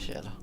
share lah.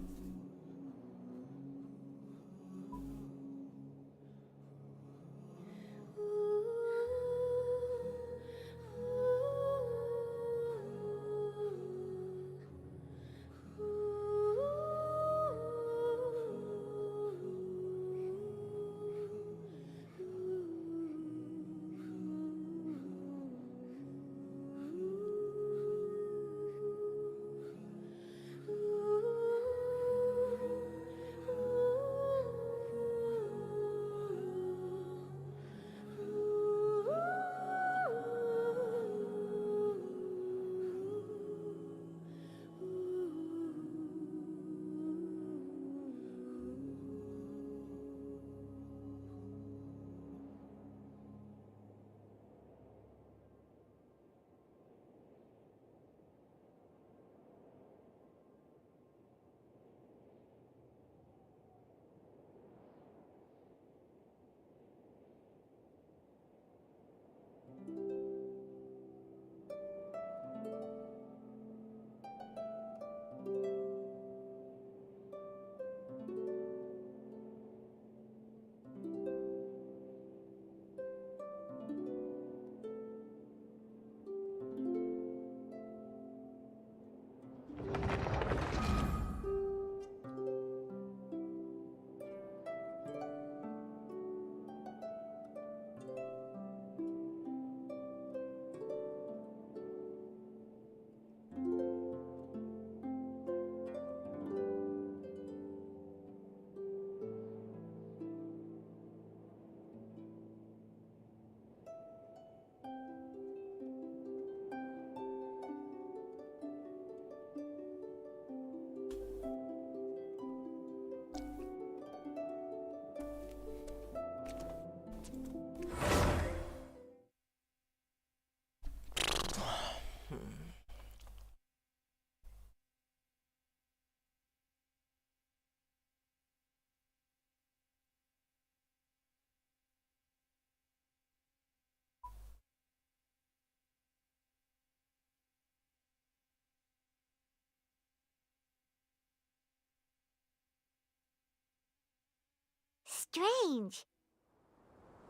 Strange.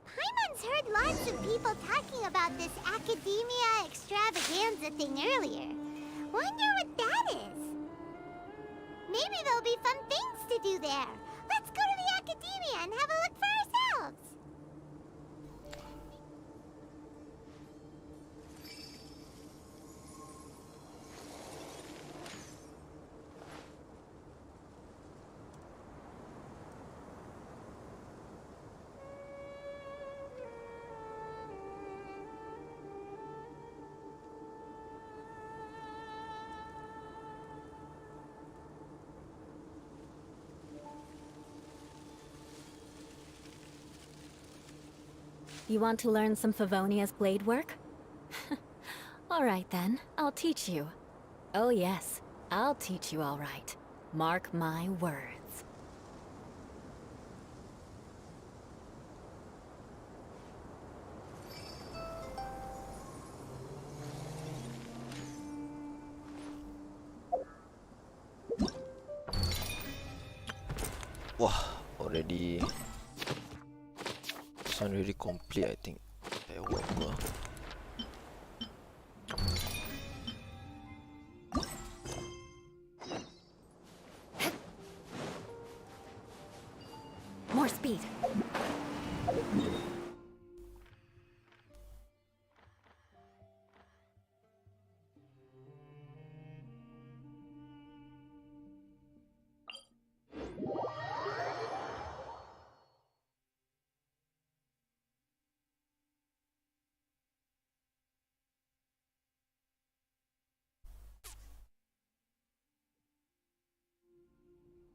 Paimon's heard lots of people talking about this academia extravaganza thing earlier. Wonder what that is. Maybe there'll be fun things to do there. Let's go to the academia and have a look for ourselves. You want to learn some Favonia's blade work? Alright then, I'll teach you. Oh yes, I'll teach you all right. Mark my words. Wah, already. This one really complete, I think. Whatever. More speed.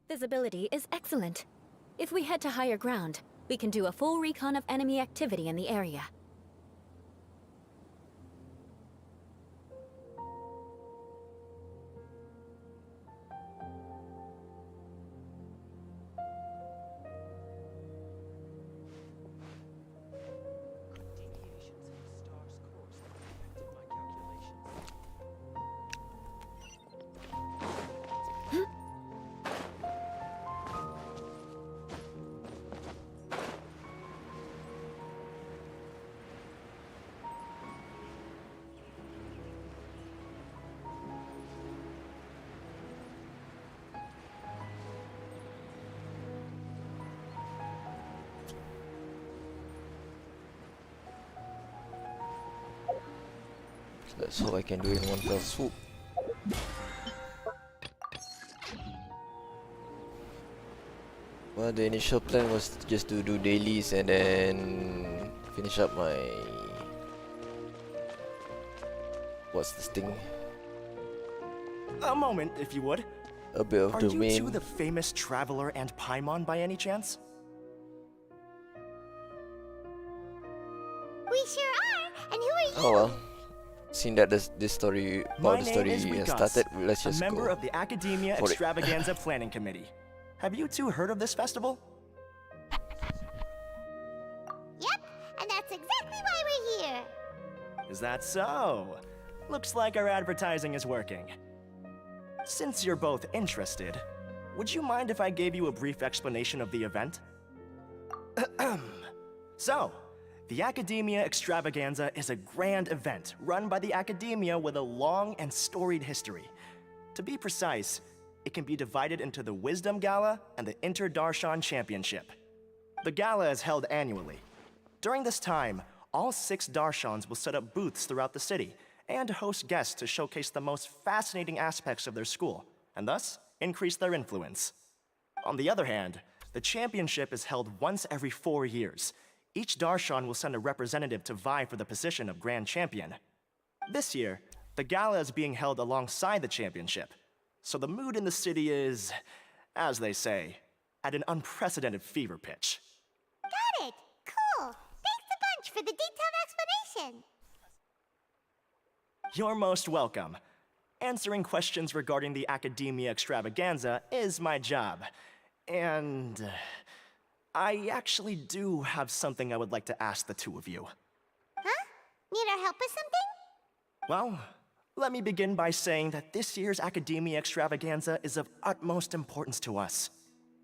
Visibility is excellent. If we head to higher ground, we can do a full recon of enemy activity in the area. Let's hope I can do it in one fell swoop. Well, the initial plan was just to do dailies and then finish up my... What's this thing? A moment, if you would. A bit of Are you domain. two the famous Traveler and Paimon by any chance? We sure are. And who are you? Oh well. Seeing that this story, My the name story is has Rikas, started, let's a just member go. of the Academia for it. Extravaganza Planning Committee. Have you two heard of this festival? Yep, and that's exactly why we're here. Is that so? Looks like our advertising is working. Since you're both interested, would you mind if I gave you a brief explanation of the event? So, the Academia Extravaganza is a grand event run by the Academia with a long and storied history. To be precise, it can be divided into the Wisdom Gala and the Inter-Darshan Championship. The gala is held annually. During this time, all 6 Darshans will set up booths throughout the city and host guests to showcase the most fascinating aspects of their school, and thus increase their influence. On the other hand, the championship is held once every 4 years. Each Darshan will send a representative to vie for the position of Grand Champion. This year, the gala is being held alongside the championship, so the mood in the city is, as they say, at an unprecedented fever pitch. Got it. Cool. Thanks a bunch for the detailed explanation. You're most welcome. Answering questions regarding the Academia Extravaganza is my job. And I actually do have something I would like to ask the two of you. Huh? Need our help with something? Well, let me begin by saying that this year's Academia Extravaganza is of utmost importance to us.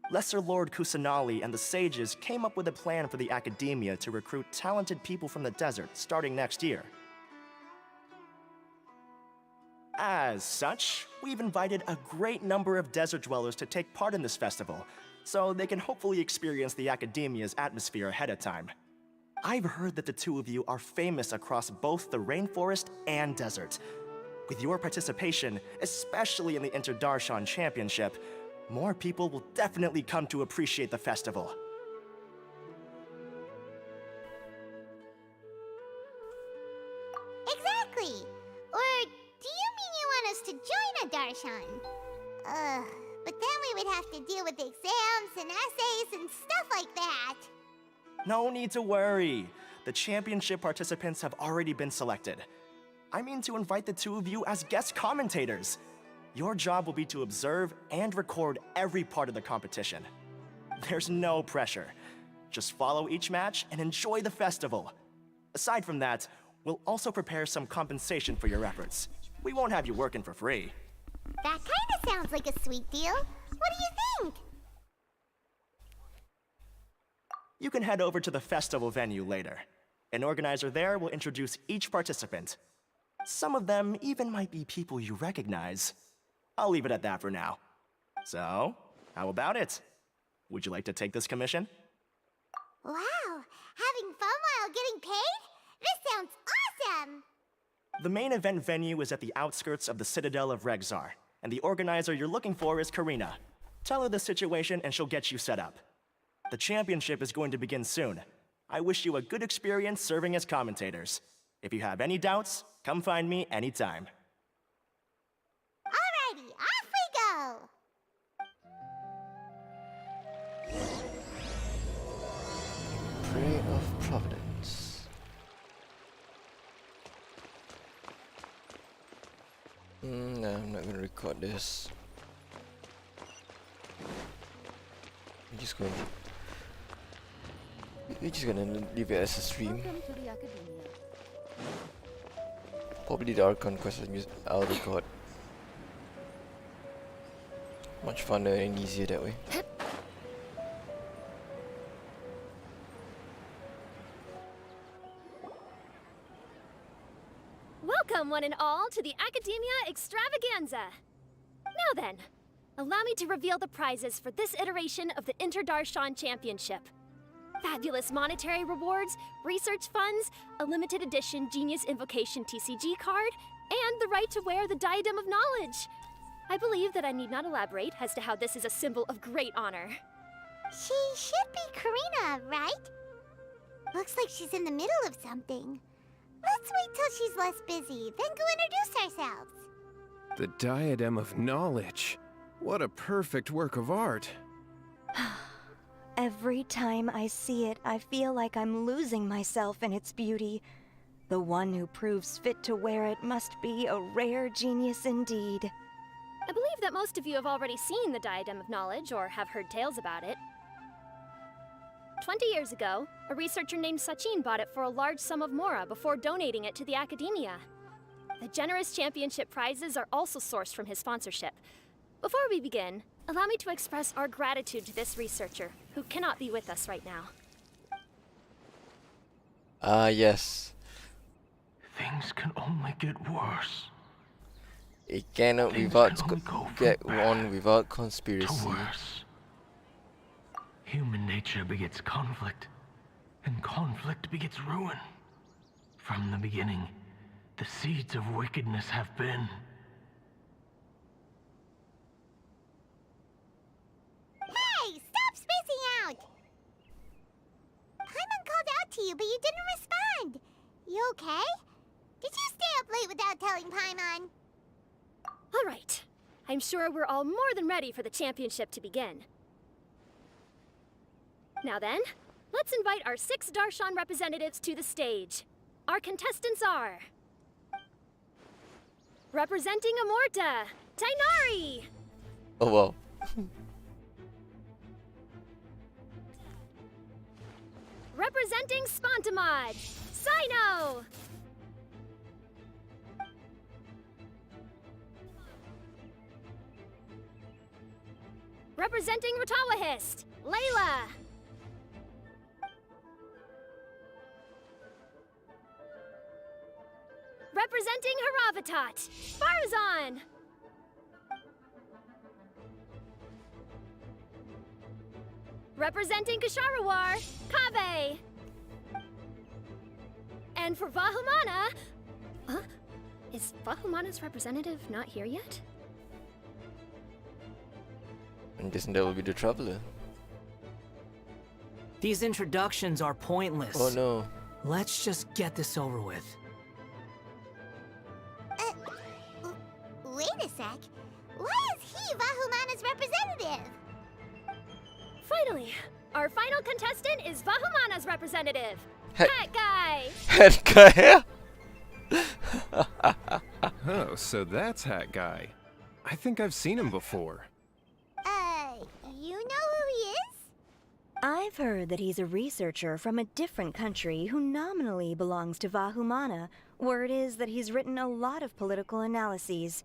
Lesser Lord Kusanali and the sages came up with a plan for the Academia to recruit talented people from the desert starting next year. As such, we've invited a great number of desert dwellers to take part in this festival, so they can hopefully experience the Academia's atmosphere ahead of time. I've heard that the two of you are famous across both the rainforest and desert. With your participation, especially in the Inter-Darshan Championship, more people will definitely come to appreciate the festival. Exactly. Or do you mean you want us to join a Darshan? But then we would have to deal with exams and essays and stuff like that. No need to worry. The championship participants have already been selected. I mean to invite the two of you as guest commentators. Your job will be to observe and record every part of the competition. There's no pressure. Just follow each match and enjoy the festival. Aside from that, we'll also prepare some compensation for your efforts. We won't have you working for free. That kind of sounds like a sweet deal. What do you think? You can head over to the festival venue later. An organizer there will introduce each participant. Some of them even might be people you recognize. I'll leave it at that for now. So, how about it? Would you like to take this commission? Wow, having fun while getting paid? This sounds awesome! The main event venue is at the outskirts of the Citadel of Regzar, and the organizer you're looking for is Karina. Tell her the situation and she'll get you set up. The championship is going to begin soon. I wish you a good experience serving as commentators. If you have any doubts, come find me anytime. Alrighty, off we go! Prayer of Providence. No, I'm not gonna record this. We're just gonna leave it as a stream. Probably the Archon question I'll record. Much funner and easier that way. Welcome, one and all, to the Academia Extravaganza! Now then, allow me to reveal the prizes for this iteration of the Inter-Darshan Championship. fabulous monetary rewards, research funds, a limited edition Genius Invocation TCG card, and the right to wear the Diadem of Knowledge. I believe that I need not elaborate as to how this is a symbol of great honor. She should be Karina, right? Looks like she's in the middle of something. Let's wait till she's less busy, then go introduce ourselves. The Diadem of Knowledge. What a perfect work of art. Every time I see it, I feel like I'm losing myself in its beauty. The one who proves fit to wear it must be a rare genius indeed. I believe that most of you have already seen the Diadem of Knowledge or have heard tales about it. 20 years ago, a researcher named Sachin bought it for a large sum of mora before donating it to the Academia. The generous championship prizes are also sourced from his sponsorship. Before we begin, allow me to express our gratitude to this researcher, who cannot be with us right now. Yes. Things can only get worse. It cannot Things without can only go get from on bad without to conspiracy. worse. Human nature begets conflict, and conflict begets ruin. From the beginning, the seeds of wickedness have been. Hey, stop spacing out! Paimon called out to you, but you didn't respond. You okay? Did you stay up late without telling Paimon? All right. I'm sure we're all more than ready for the championship to begin. Now then, let's invite our 6 Darshan representatives to the stage. Our contestants are... Representing Amorta, Tainari! Oh wow. Representing Spontamod, Sino! Representing Ratawahist, Layla! Representing Haravatat, Farazan! Representing Kasharawar, Kaveh! And for Vahumana... Huh? Is Vahumana's representative not here yet? I'm guessing that will be the traveler. These introductions are pointless. Oh no. Let's just get this over with. Wait a sec. Why is he Vahumana's representative? Finally, our final contestant is Vahumana's representative, Hey. Hat Guy! Head guy. Oh, so that's Hat Guy. I think I've seen him before. You know who he is? I've heard that he's a researcher from a different country who nominally belongs to Vahumana. Word is that he's written a lot of political analyses.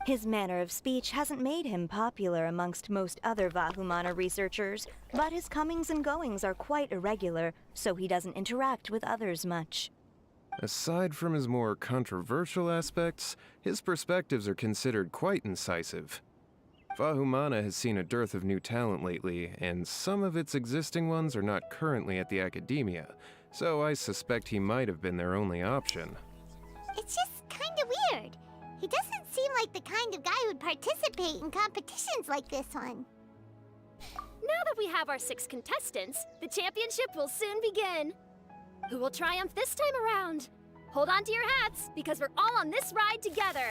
His manner of speech hasn't made him popular amongst most other Vahumana researchers, but his comings and goings are quite irregular, so he doesn't interact with others much. Aside from his more controversial aspects, his perspectives are considered quite incisive. Vahumana has seen a dearth of new talent lately, and some of its existing ones are not currently at the Academia, so I suspect he might have been their only option. It's just kinda weird. He doesn't seem like the kind of guy who'd participate in competitions like this one. Now that we have our 6 contestants, the championship will soon begin. Who will triumph this time around? Hold on to your hats, because we're all on this ride together.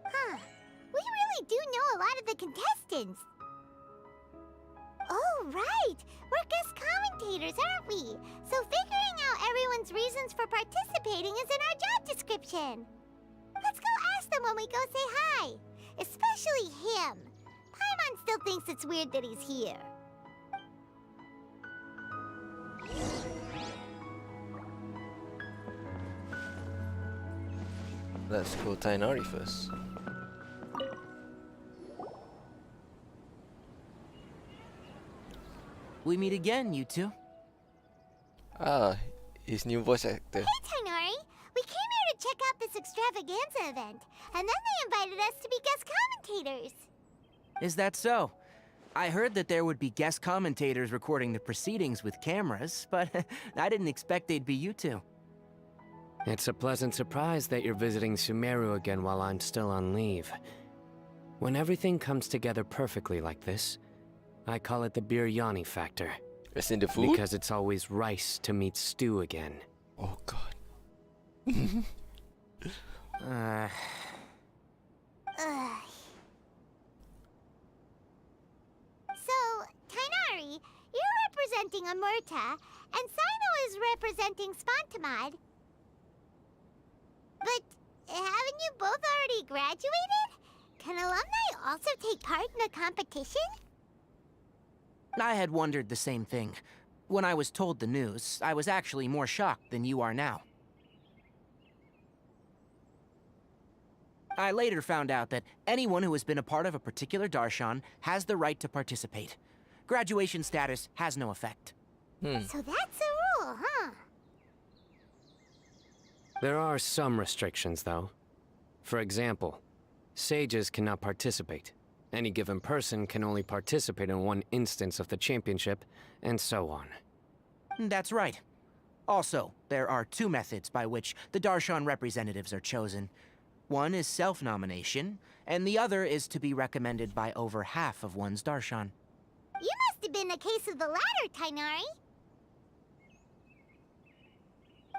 Huh. We really do know a lot of the contestants. Oh, right! We're guest commentators, aren't we? So figuring out everyone's reasons for participating is in our job description. Let's go ask them when we go say hi. Especially him. Paimon still thinks it's weird that he's here. Let's go Tainari first. We meet again, you two. Ah, his new voice actor. Hey, Tainari! We came here to check out this extravaganza event, and then they invited us to be guest commentators. Is that so? I heard that there would be guest commentators recording the proceedings with cameras, but I didn't expect they'd be you two. It's a pleasant surprise that you're visiting Sumeru again while I'm still on leave. When everything comes together perfectly like this, I call it the biryani factor. As in the food? Because it's always rice to meet stew again. Oh god. Ugh. So, Tainari, you're representing Amurta, and Sino is representing Spantamad. But haven't you both already graduated? Can alumni also take part in a competition? I had wondered the same thing. When I was told the news, I was actually more shocked than you are now. I later found out that anyone who has been a part of a particular darshan has the right to participate. Graduation status has no effect. So that's a rule, huh? There are some restrictions, though. For example, sages cannot participate. Any given person can only participate in one instance of the championship, and so on. That's right. Also, there are two methods by which the darshan representatives are chosen. One is self-nomination, and the other is to be recommended by over half of one's darshan. You must have been a case of the latter, Tainari.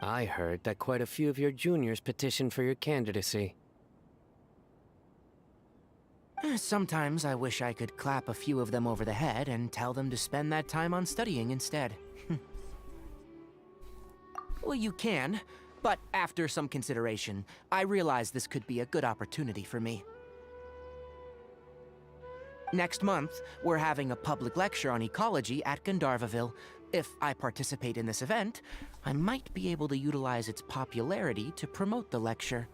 I heard that quite a few of your juniors petitioned for your candidacy. Sometimes I wish I could clap a few of them over the head and tell them to spend that time on studying instead. Well, you can, but after some consideration, I realized this could be a good opportunity for me. Next month, we're having a public lecture on ecology at Gandharvaville. If I participate in this event, I might be able to utilize its popularity to promote the lecture.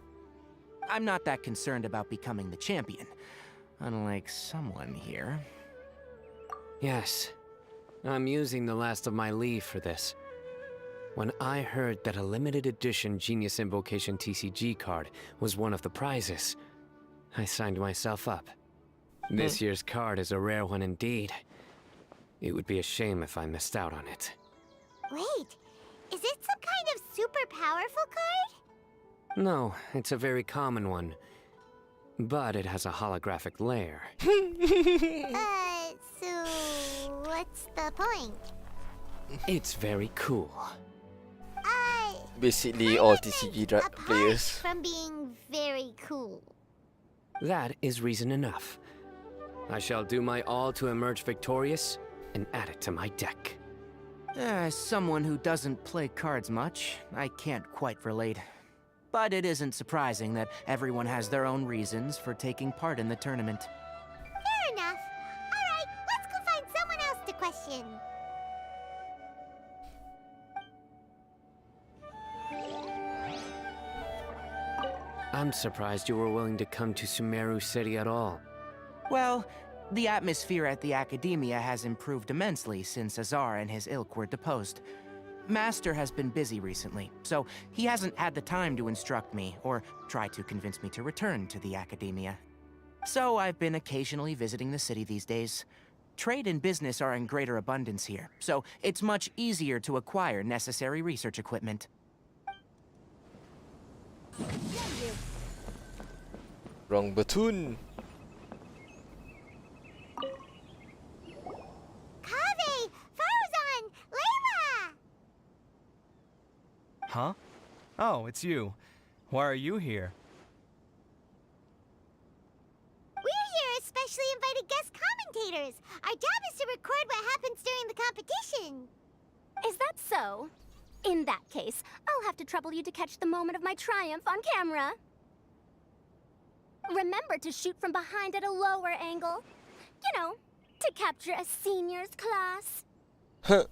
I'm not that concerned about becoming the champion, unlike someone here. Yes, I'm using the last of my leave for this. When I heard that a limited edition Genius Invocation TCG card was one of the prizes, I signed myself up. This year's card is a rare one indeed. It would be a shame if I missed out on it. Wait, is it some kind of super powerful card? No, it's a very common one. But it has a holographic layer. So what's the point? It's very cool. Basically, all Other TCG things apart players. from being very cool. That is reason enough. I shall do my all to emerge victorious and add it to my deck. As someone who doesn't play cards much, I can't quite relate. But it isn't surprising that everyone has their own reasons for taking part in the tournament. Fair enough. Alright, let's go find someone else to question. I'm surprised you were willing to come to Sumeru City at all. Well, the atmosphere at the Academia has improved immensely since Azar and his ilk were deposed. Master has been busy recently, so he hasn't had the time to instruct me or try to convince me to return to the Academia. So I've been occasionally visiting the city these days. Trade and business are in greater abundance here, so it's much easier to acquire necessary research equipment. Wrong button. Kaveh! Farzan! Layla! Huh? Oh, it's you. Why are you here? We're here as specially invited guest commentators. Our job is to record what happens during the competition. Is that so? In that case, I'll have to trouble you to catch the moment of my triumph on camera. Remember to shoot from behind at a lower angle. You know, to capture a seniors class. Huh.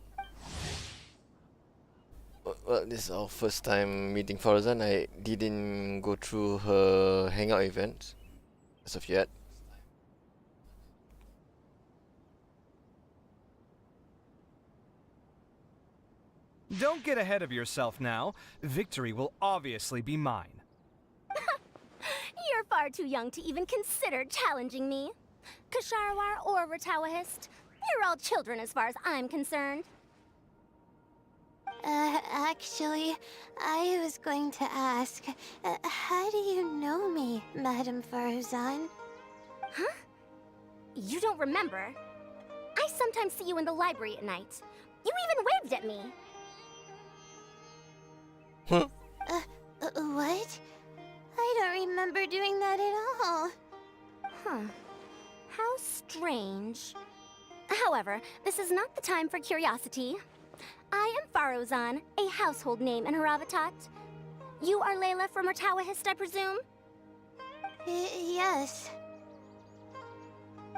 Well, this is our first time meeting Farzan. I didn't go through her hangout events as of yet. Don't get ahead of yourself now. Victory will obviously be mine. You're far too young to even consider challenging me. Kasharwar or Ratawahist. You're all children as far as I'm concerned. Actually, I was going to ask, how do you know me, Madame Faruzan? Huh? You don't remember? I sometimes see you in the library at night. You even waved at me. What? I don't remember doing that at all. Huh. How strange. However, this is not the time for curiosity. I am Faruzan, a household name in Haravatat. You are Layla from Ratawahist, I presume? Yes.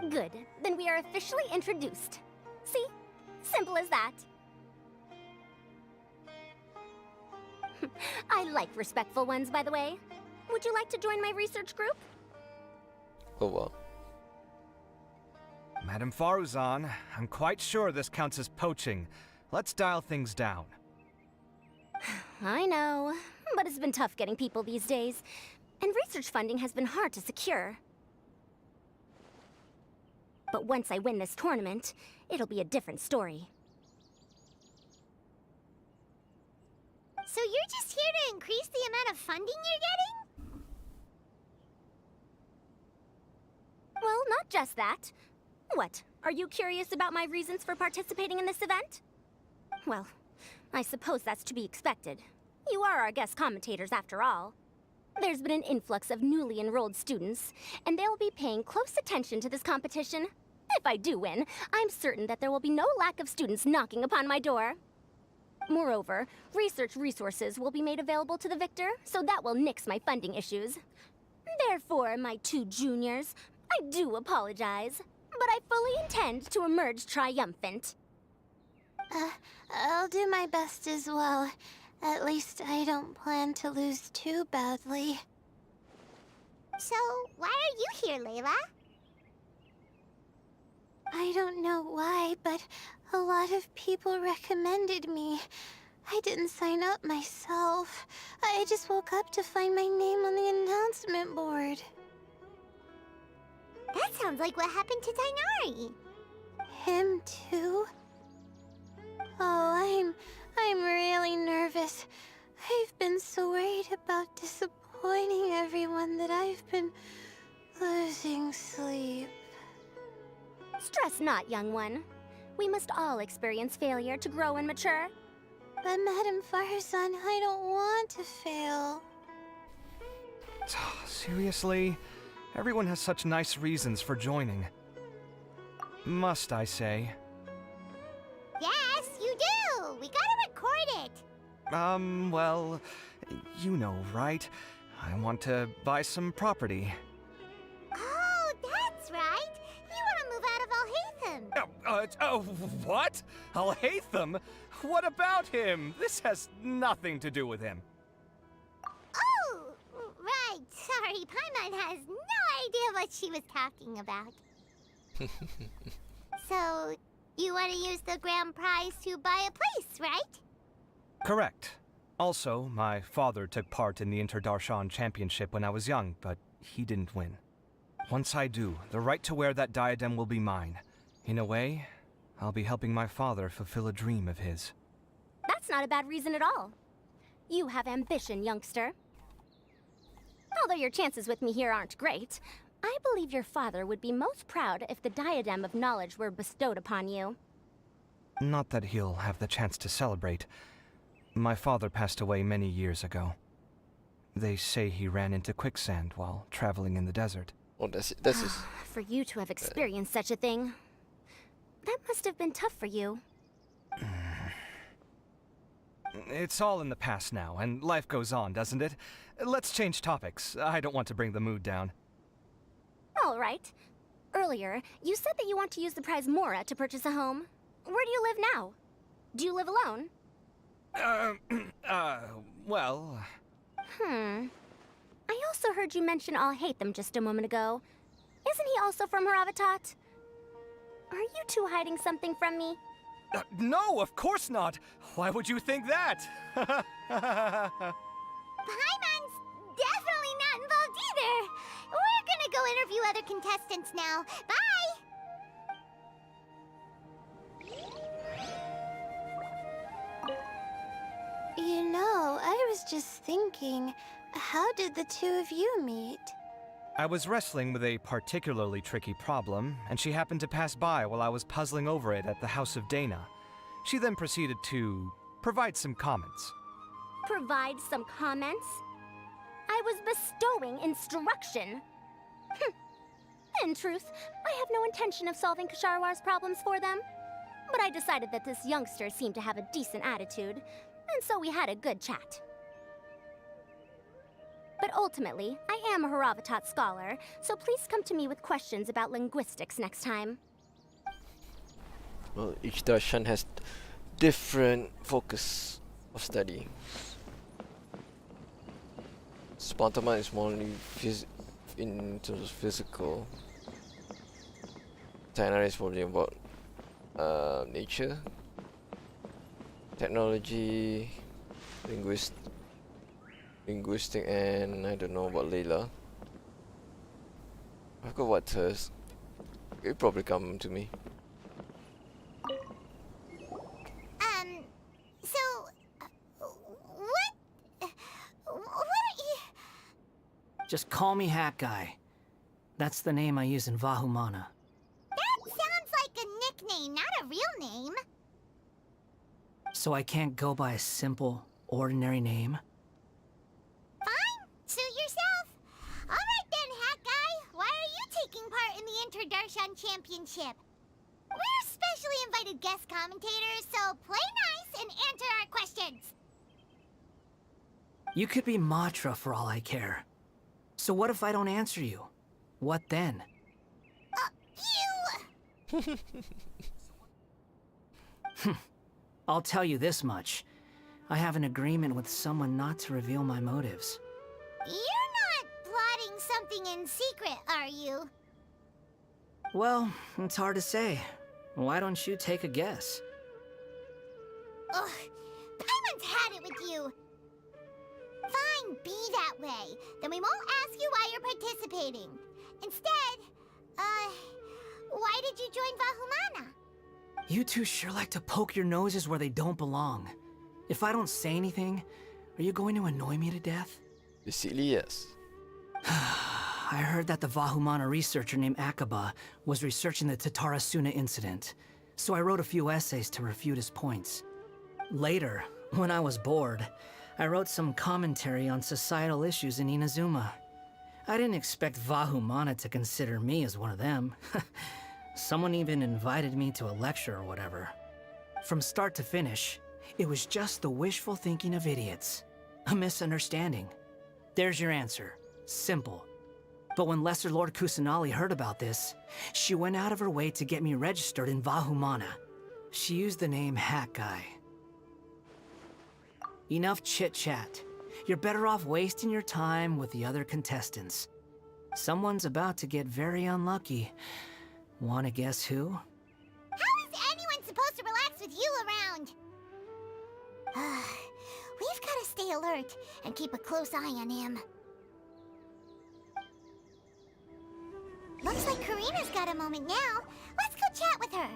Good. Then we are officially introduced. See? Simple as that. I like respectful ones, by the way. Would you like to join my research group? Oh well. Madame Faruzan, I'm quite sure this counts as poaching. Let's dial things down. I know, but it's been tough getting people these days. And research funding has been hard to secure. But once I win this tournament, it'll be a different story. So you're just here to increase the amount of funding you're getting? Well, not just that. What, are you curious about my reasons for participating in this event? Well, I suppose that's to be expected. You are our guest commentators after all. There's been an influx of newly enrolled students, and they'll be paying close attention to this competition. If I do win, I'm certain that there will be no lack of students knocking upon my door. Moreover, research resources will be made available to the victor, so that will nix my funding issues. Therefore, my two juniors, I do apologize, but I fully intend to emerge triumphant. I'll do my best as well. At least I don't plan to lose too badly. So, why are you here, Layla? I don't know why, but a lot of people recommended me. I didn't sign up myself. I just woke up to find my name on the announcement board. That sounds like what happened to Dainari. Him too? Oh, I'm really nervous. I've been so worried about disappointing everyone that I've been losing sleep. Stress not, young one. We must all experience failure to grow and mature. But Madame Faruzan, I don't want to fail. Seriously? Everyone has such nice reasons for joining. Must I say? Yes, you do! We gotta record it! Well, you know, right? I want to buy some property. Oh, that's right! You wanna move out of Alhaitham! What? Alhaitham? What about him? This has nothing to do with him. Oh, right. Sorry, Paimon has no idea what she was talking about. So, you want to use the grand prize to buy a place, right? Correct. Also, my father took part in the Interdarshan Championship when I was young, but he didn't win. Once I do, the right to wear that diadem will be mine. In a way, I'll be helping my father fulfill a dream of his. That's not a bad reason at all. You have ambition, youngster. Although your chances with me here aren't great, I believe your father would be most proud if the diadem of knowledge were bestowed upon you. Not that he'll have the chance to celebrate. My father passed away many years ago. They say he ran into quicksand while traveling in the desert. Oh, that's just... For you to have experienced such a thing, that must have been tough for you. It's all in the past now, and life goes on, doesn't it? Let's change topics. I don't want to bring the mood down. All right. Earlier, you said that you want to use the prize Mora to purchase a home. Where do you live now? Do you live alone? Well... I also heard you mention Alhaitham just a moment ago. Isn't he also from Haravatat? Are you two hiding something from me? No, of course not! Why would you think that? Paimon's definitely not involved either! We're gonna go interview other the contestants now. Bye! You know, I was just thinking, how did the two of you meet? I was wrestling with a particularly tricky problem, and she happened to pass by while I was puzzling over it at the House of Dana. She then proceeded to provide some comments. Provide some comments? I was bestowing instruction. In truth, I have no intention of solving Ksharowar's problems for them. But I decided that this youngster seemed to have a decent attitude, and so we had a good chat. But ultimately, I am a Haravatat scholar, so please come to me with questions about linguistics next time. Well, each darshan has different focus of study. Spartaman is more only in terms of physical. Tainara is probably about nature, technology, linguistic, and I don't know about Layla. I forgot what hers. It'll probably come to me. What are you... Just call me Hat Guy. That's the name I use in Vahumana. That sounds like a nickname, not a real name. So I can't go by a simple, ordinary name? Fine, suit yourself. Alright then, Hat Guy. Why are you taking part in the Inter-Darshan Championship? We're specially invited guest commentators, so play nice and answer our questions. You could be Matra for all I care. So what if I don't answer you? What then? You... I'll tell you this much. I have an agreement with someone not to reveal my motives. You're not plotting something in secret, are you? Well, it's hard to say. Why don't you take a guess? Ugh, Paimon's had it with you. Fine, be that way. Then we won't ask you why you're participating. Instead, why did you join Vahumana? You two sure like to poke your noses where they don't belong. If I don't say anything, are you going to annoy me to death? Basically, yes. I heard that the Vahumana researcher named Akaba was researching the Tatarasuna incident, so I wrote a few essays to refute his points. Later, when I was bored, I wrote some commentary on societal issues in Inazuma. I didn't expect Vahumana to consider me as one of them. Someone even invited me to a lecture or whatever. From start to finish, it was just the wishful thinking of idiots. A misunderstanding. There's your answer. Simple. But when Lesser Lord Kusanali heard about this, she went out of her way to get me registered in Vahumana. She used the name Hat Guy. Enough chit-chat. You're better off wasting your time with the other contestants. Someone's about to get very unlucky. Wanna guess who? How is anyone supposed to relax with you around? We've got to stay alert and keep a close eye on him. Looks like Karina's got a moment now. Let's go chat with her.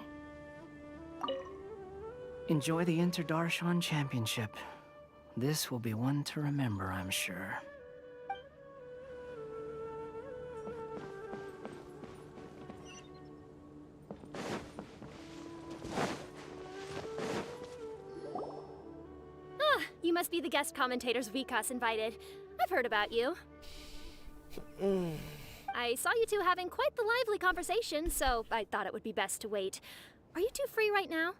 Enjoy the Inter-Darshan Championship. This will be one to remember, I'm sure. Ah, you must be the guest commentators Vikas invited. I've heard about you. I saw you two having quite the lively conversation, so I thought it would be best to wait. Are you two free right now?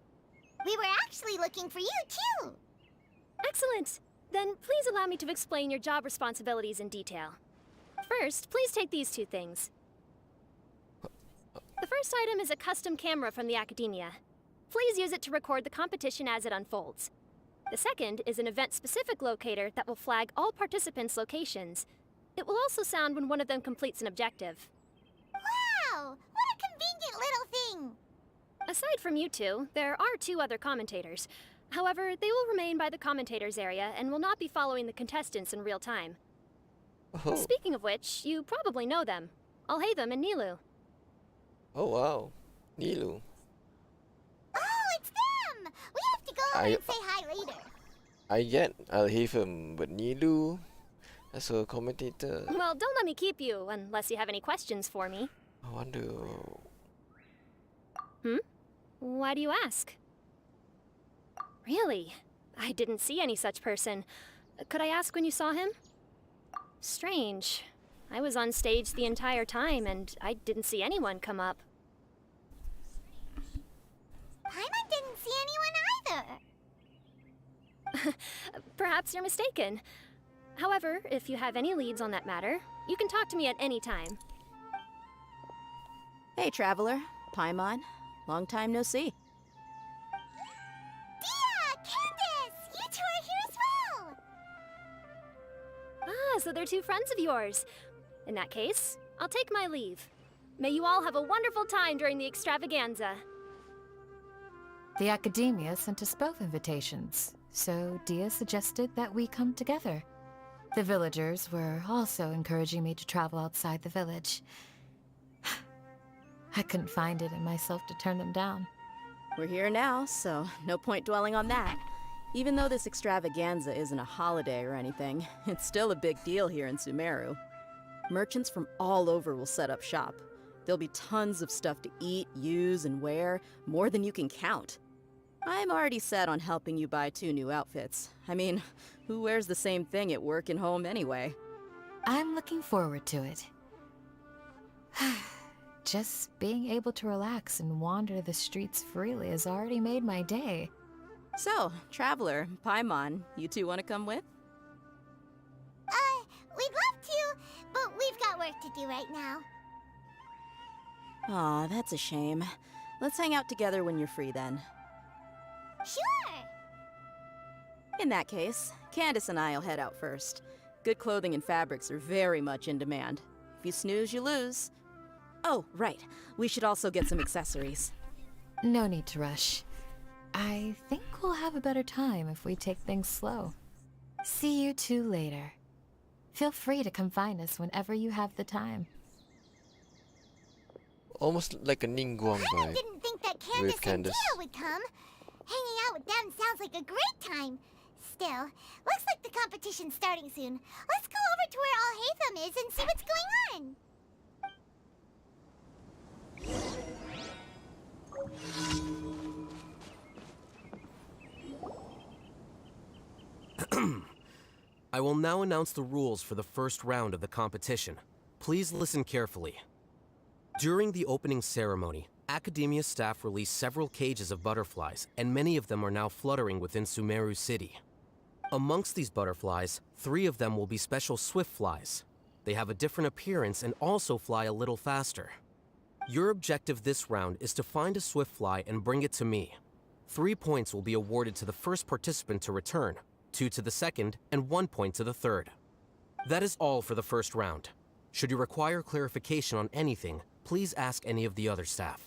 We were actually looking for you, too. Excellent! Then please allow me to explain your job responsibilities in detail. First, please take these two things. The first item is a custom camera from the Academia. Please use it to record the competition as it unfolds. The second is an event-specific locator that will flag all participants' locations. It will also sound when one of them completes an objective. Wow! What a convenient little thing! Aside from you two, there are two other commentators. However, they will remain by the commentators area and will not be following the contestants in real time. Oh. Speaking of which, you probably know them. Alhaitham and Nilu. Oh wow, Nilu. Oh, it's them! We have to go over and say hi later. I get Alhaitham, but Nilu as a commentator. Well, don't let me keep you unless you have any questions for me. I wonder. Why do you ask? Really? I didn't see any such person. Could I ask when you saw him? Strange. I was on stage the entire time and I didn't see anyone come up. Paimon didn't see anyone either. Perhaps you're mistaken. However, if you have any leads on that matter, you can talk to me at any time. Hey, Traveler. Paimon. Long time no see. Dia! Candace! You two are here as well! Ah, so they're two friends of yours. In that case, I'll take my leave. May you all have a wonderful time during the extravaganza. The Academia sent us both invitations, so Dia suggested that we come together. The villagers were also encouraging me to travel outside the village. I couldn't find it in myself to turn them down. We're here now, so no point dwelling on that. Even though this extravaganza isn't a holiday or anything, it's still a big deal here in Sumeru. Merchants from all over will set up shop. There'll be tons of stuff to eat, use, and wear, more than you can count. I'm already set on helping you buy 2 new outfits. I mean, who wears the same thing at work and home anyway? I'm looking forward to it. Just being able to relax and wander the streets freely has already made my day. So, Traveler, Paimon, you two want to come with? We'd love to, but we've got work to do right now. Aw, that's a shame. Let's hang out together when you're free then. Sure! In that case, Candace and I'll head out first. Good clothing and fabrics are very much in demand. If you snooze, you lose. Oh, right. We should also get some accessories. No need to rush. I think we'll have a better time if we take things slow. See you two later. Feel free to come find us whenever you have the time. Almost like a Ningguang Paimon vibe didn't think that with Candace and Candace. Dia would come. Hanging out with them sounds like a great time. Still, looks like the competition's starting soon. Let's go over to where Alhaitham is and see what's going on. I will now announce the rules for the first round of the competition. Please listen carefully. During the opening ceremony, Academia staff released several cages of butterflies, and many of them are now fluttering within Sumeru City. Amongst these butterflies, 3 of them will be special swift flies. They have a different appearance and also fly a little faster. Your objective this round is to find a swift fly and bring it to me. 3 points will be awarded to the first participant to return, 2 to the second, and 1 point to the third. That is all for the first round. Should you require clarification on anything, please ask any of the other staff.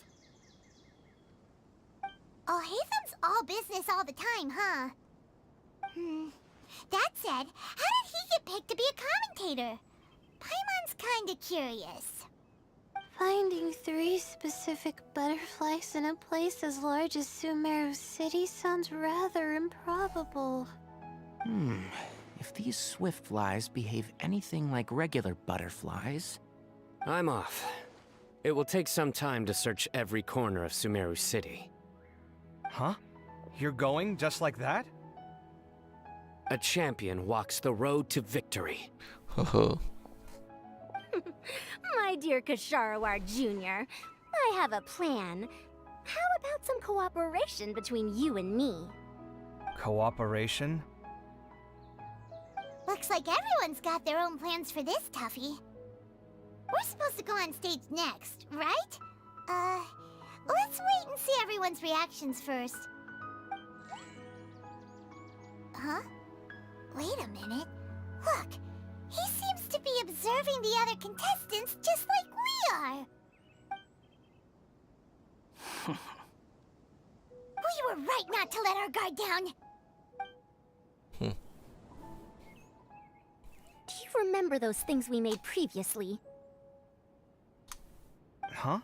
Alhaitham's all business all the time, huh? That said, how did he get picked to be a commentator? Paimon's kinda curious. Finding 3 specific butterflies in a place as large as Sumeru City sounds rather improbable. If these swift flies behave anything like regular butterflies... I'm off. It will take some time to search every corner of Sumeru City. Huh? You're going just like that? A champion walks the road to victory. My dear Kasharawar Jr., I have a plan. How about some cooperation between you and me? Cooperation? Looks like everyone's got their own plans for this, Tuffy. We're supposed to go on stage next, right? Let's wait and see everyone's reactions first. Huh? Wait a minute. Look, he seems to be observing the other contestants just like we are. We were right not to let our guard down. Do you remember those things we made previously? Huh?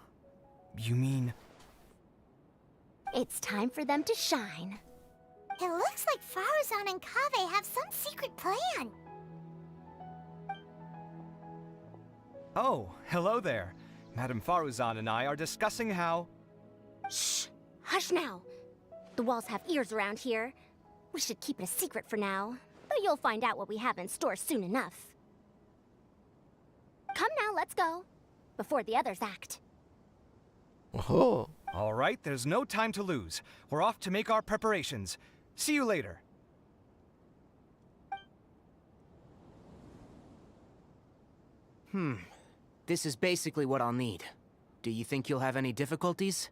You mean... It's time for them to shine. It looks like Faruzan and Kaveh have some secret plan. Oh, hello there. Madame Faruzan and I are discussing how... Shh! Hush now! The walls have ears around here. We should keep it a secret for now, but you'll find out what we have in store soon enough. Come now, let's go. Before the others act. Oh. All right, there's no time to lose. We're off to make our preparations. See you later. This is basically what I'll need. Do you think you'll have any difficulties?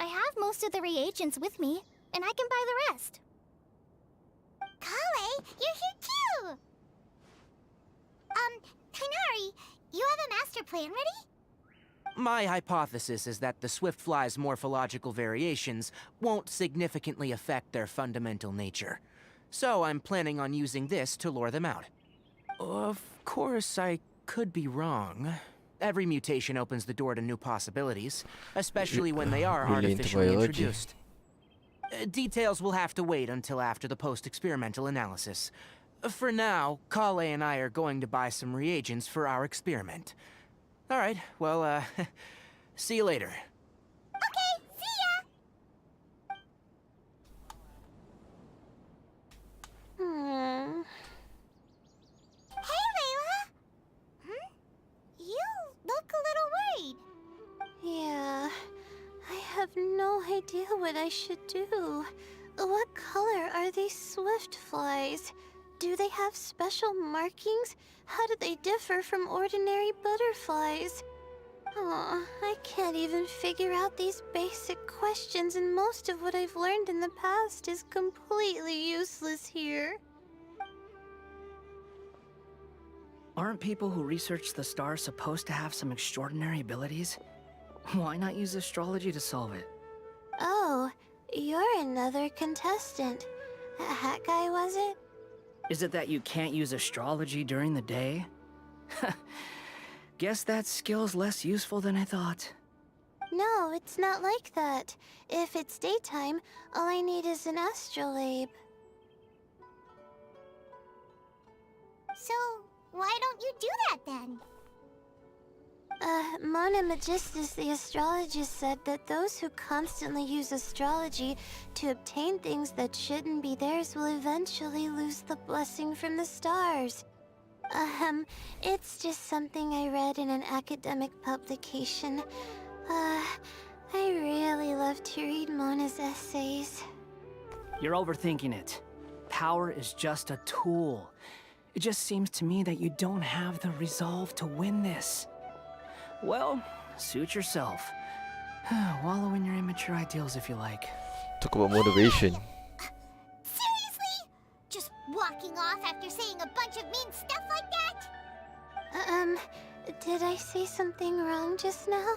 I have most of the reagents with me, and I can buy the rest. Kale, you're here too! Kainari, you have a master plan ready? My hypothesis is that the Swiftfly's morphological variations won't significantly affect their fundamental nature. So I'm planning on using this to lure them out. Of course, I could be wrong. Every mutation opens the door to new possibilities, especially when they are Really into artificially biology. introduced. Details will have to wait until after the post-experimental analysis. For now, Kale and I are going to buy some reagents for our experiment. All right, well, see you later. Okay, see ya! Hey, Layla! You look a little worried. Yeah, I have no idea what I should do. What color are these swift flies? Do they have special markings? How do they differ from ordinary butterflies? Aw, I can't even figure out these basic questions, and most of what I've learned in the past is completely useless here. Aren't people who research the stars supposed to have some extraordinary abilities? Why not use astrology to solve it? Oh, you're another contestant. A hat guy, was it? Is it that you can't use astrology during the day? Guess that skill's less useful than I thought. No, it's not like that. If it's daytime, all I need is an astrolabe. So, why don't you do that then? Mona Magistus, the astrologist, said that those who constantly use astrology to obtain things that shouldn't be theirs will eventually lose the blessing from the stars. It's just something I read in an academic publication. I really love to read Mona's essays. You're overthinking it. Power is just a tool. It just seems to me that you don't have the resolve to win this. Well, suit yourself. Wallow in your immature ideals if you like. Talk about motivation. Seriously? Just walking off after saying a bunch of mean stuff like that? Did I say something wrong just now?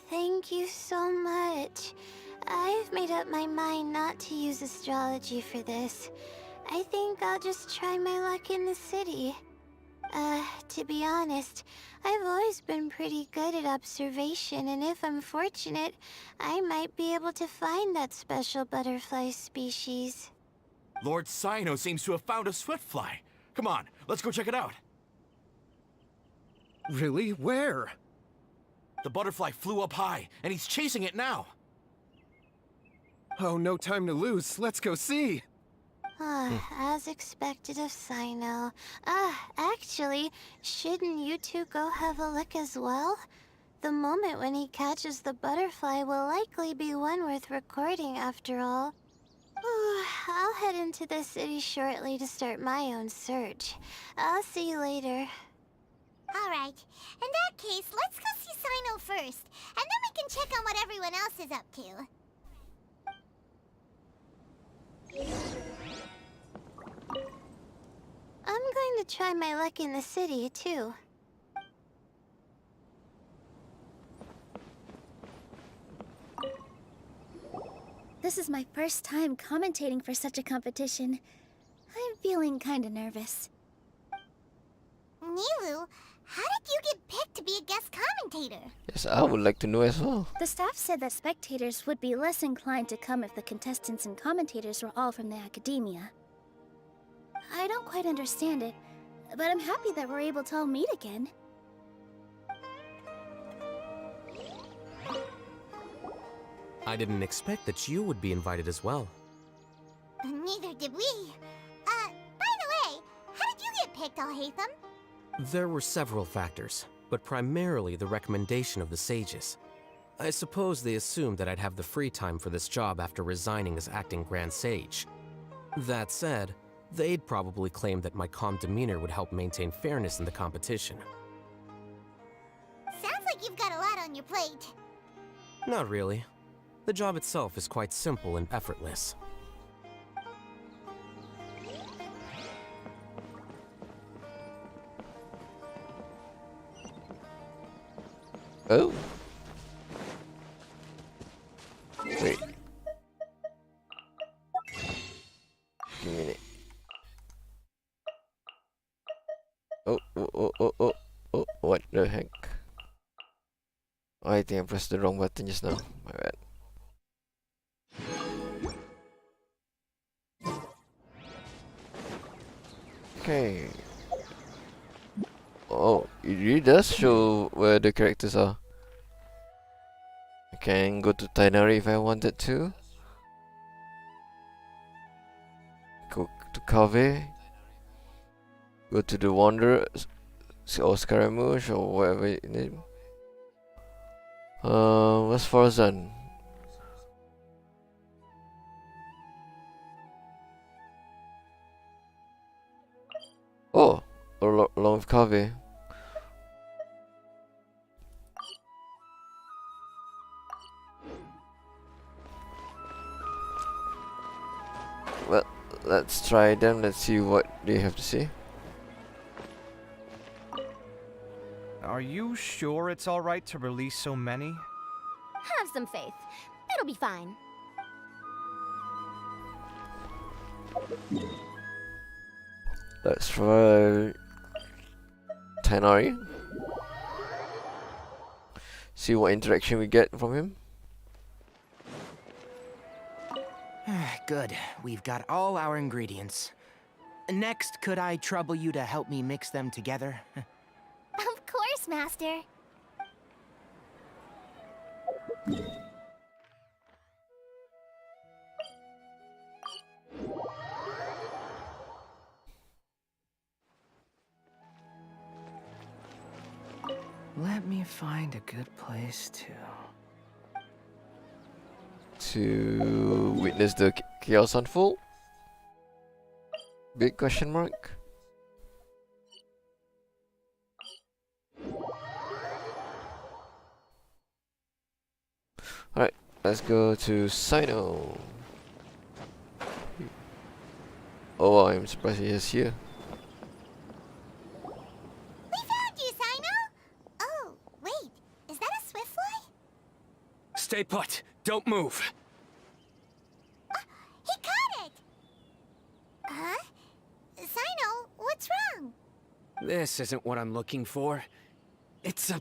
Thank you so much. I've made up my mind not to use astrology for this. I think I'll just try my luck in the city. To be honest, I've always been pretty good at observation, and if I'm fortunate, I might be able to find that special butterfly species. Lord Cyno seems to have found a swiftfly. Come on, let's go check it out. Really? Where? The butterfly flew up high, and he's chasing it now. Oh, no time to lose. Let's go see. As expected of Cyno. Actually, shouldn't you two go have a look as well? The moment when he catches the butterfly will likely be one worth recording after all. I'll head into the city shortly to start my own search. I'll see you later. Alright, in that case, let's go see Cyno first, and then we can check on what everyone else is up to. I'm going to try my luck in the city, too. This is my first time commentating for such a competition. I'm feeling kinda nervous. Nilu, how did you get spectator? Yes, I would like to know as well. The staff said that spectators would be less inclined to come if the contestants and commentators were all from the academia. I don't quite understand it, but I'm happy that we're able to all meet again. I didn't expect that you would be invited as well. Neither did we. By the way, how did you get picked, Alhaitham? There were several factors, but primarily the recommendation of the sages. I suppose they assumed that I'd have the free time for this job after resigning as acting Grand Sage. That said, they'd probably claim that my calm demeanor would help maintain fairness in the competition. Sounds like you've got a lot on your plate. Not really. The job itself is quite simple and effortless. Oh. Wait. Give me a minute. Oh, what the heck? Oh, I think I pressed the wrong button just now. My bad. Okay. Oh, it really does show where the characters are. I can go to Tainari if I wanted to. Go to Cave. Go to the Wanderer or Scaramouche or whatever it is. What's Farzan? Oh, along with Cave. Well, let's try them. Let's see what they have to say. Are you sure it's alright to release so many? Have some faith. It'll be fine. Let's try Tainari. See what interaction we get from him. Good. We've got all our ingredients. Next, could I trouble you to help me mix them together? Of course, Master. Let me find a good place to witness the chaos unfold. Big question mark. Alright, let's go to Sino. Oh, I'm surprised he is here. We found you, Sino! Oh, wait, is that a Swiftfly? Stay put. Don't move. He caught it! Huh? Sino, what's wrong? This isn't what I'm looking for. It's a...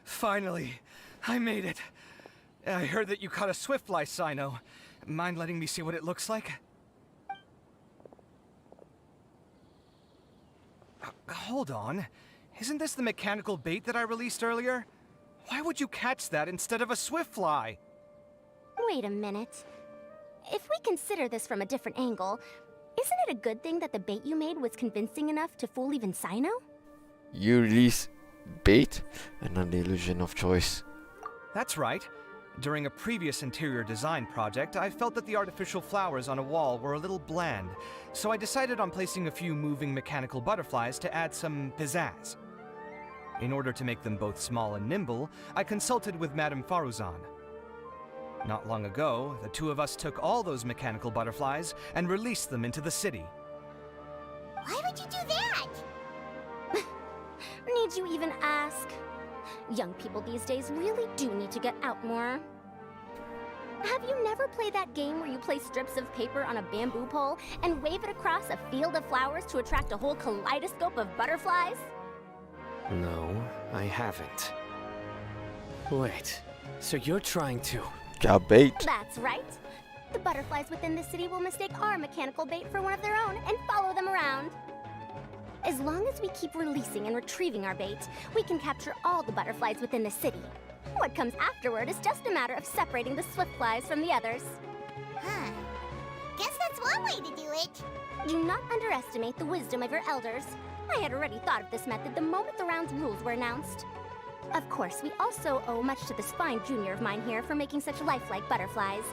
Finally, I made it. I heard that you caught a Swiftfly, Sino. Mind letting me see what it looks like? Hold on. Isn't this the mechanical bait that I released earlier? Why would you catch that instead of a Swiftfly? Wait a minute. If we consider this from a different angle, isn't it a good thing that the bait you made was convincing enough to fool even Sino? You release bait and an illusion of choice. That's right. During a previous interior design project, I felt that the artificial flowers on a wall were a little bland, so I decided on placing a few moving mechanical butterflies to add some pizzazz. In order to make them both small and nimble, I consulted with Madame Faruzan. Not long ago, the two of us took all those mechanical butterflies and released them into the city. Why would you do that? Need you even ask? Young people these days really do need to get out more. Have you never played that game where you place strips of paper on a bamboo pole and wave it across a field of flowers to attract a whole kaleidoscope of butterflies? No, I haven't. Wait, so you're trying to... Got bait. That's right. The butterflies within the city will mistake our mechanical bait for one of their own and follow them around. As long as we keep releasing and retrieving our bait, we can capture all the butterflies within the city. What comes afterward is just a matter of separating the swift flies from the others. Huh. Guess that's one way to do it. Do not underestimate the wisdom of your elders. I had already thought of this method the moment the round's rules were announced. Of course, we also owe much to this fine junior of mine here for making such lifelike butterflies.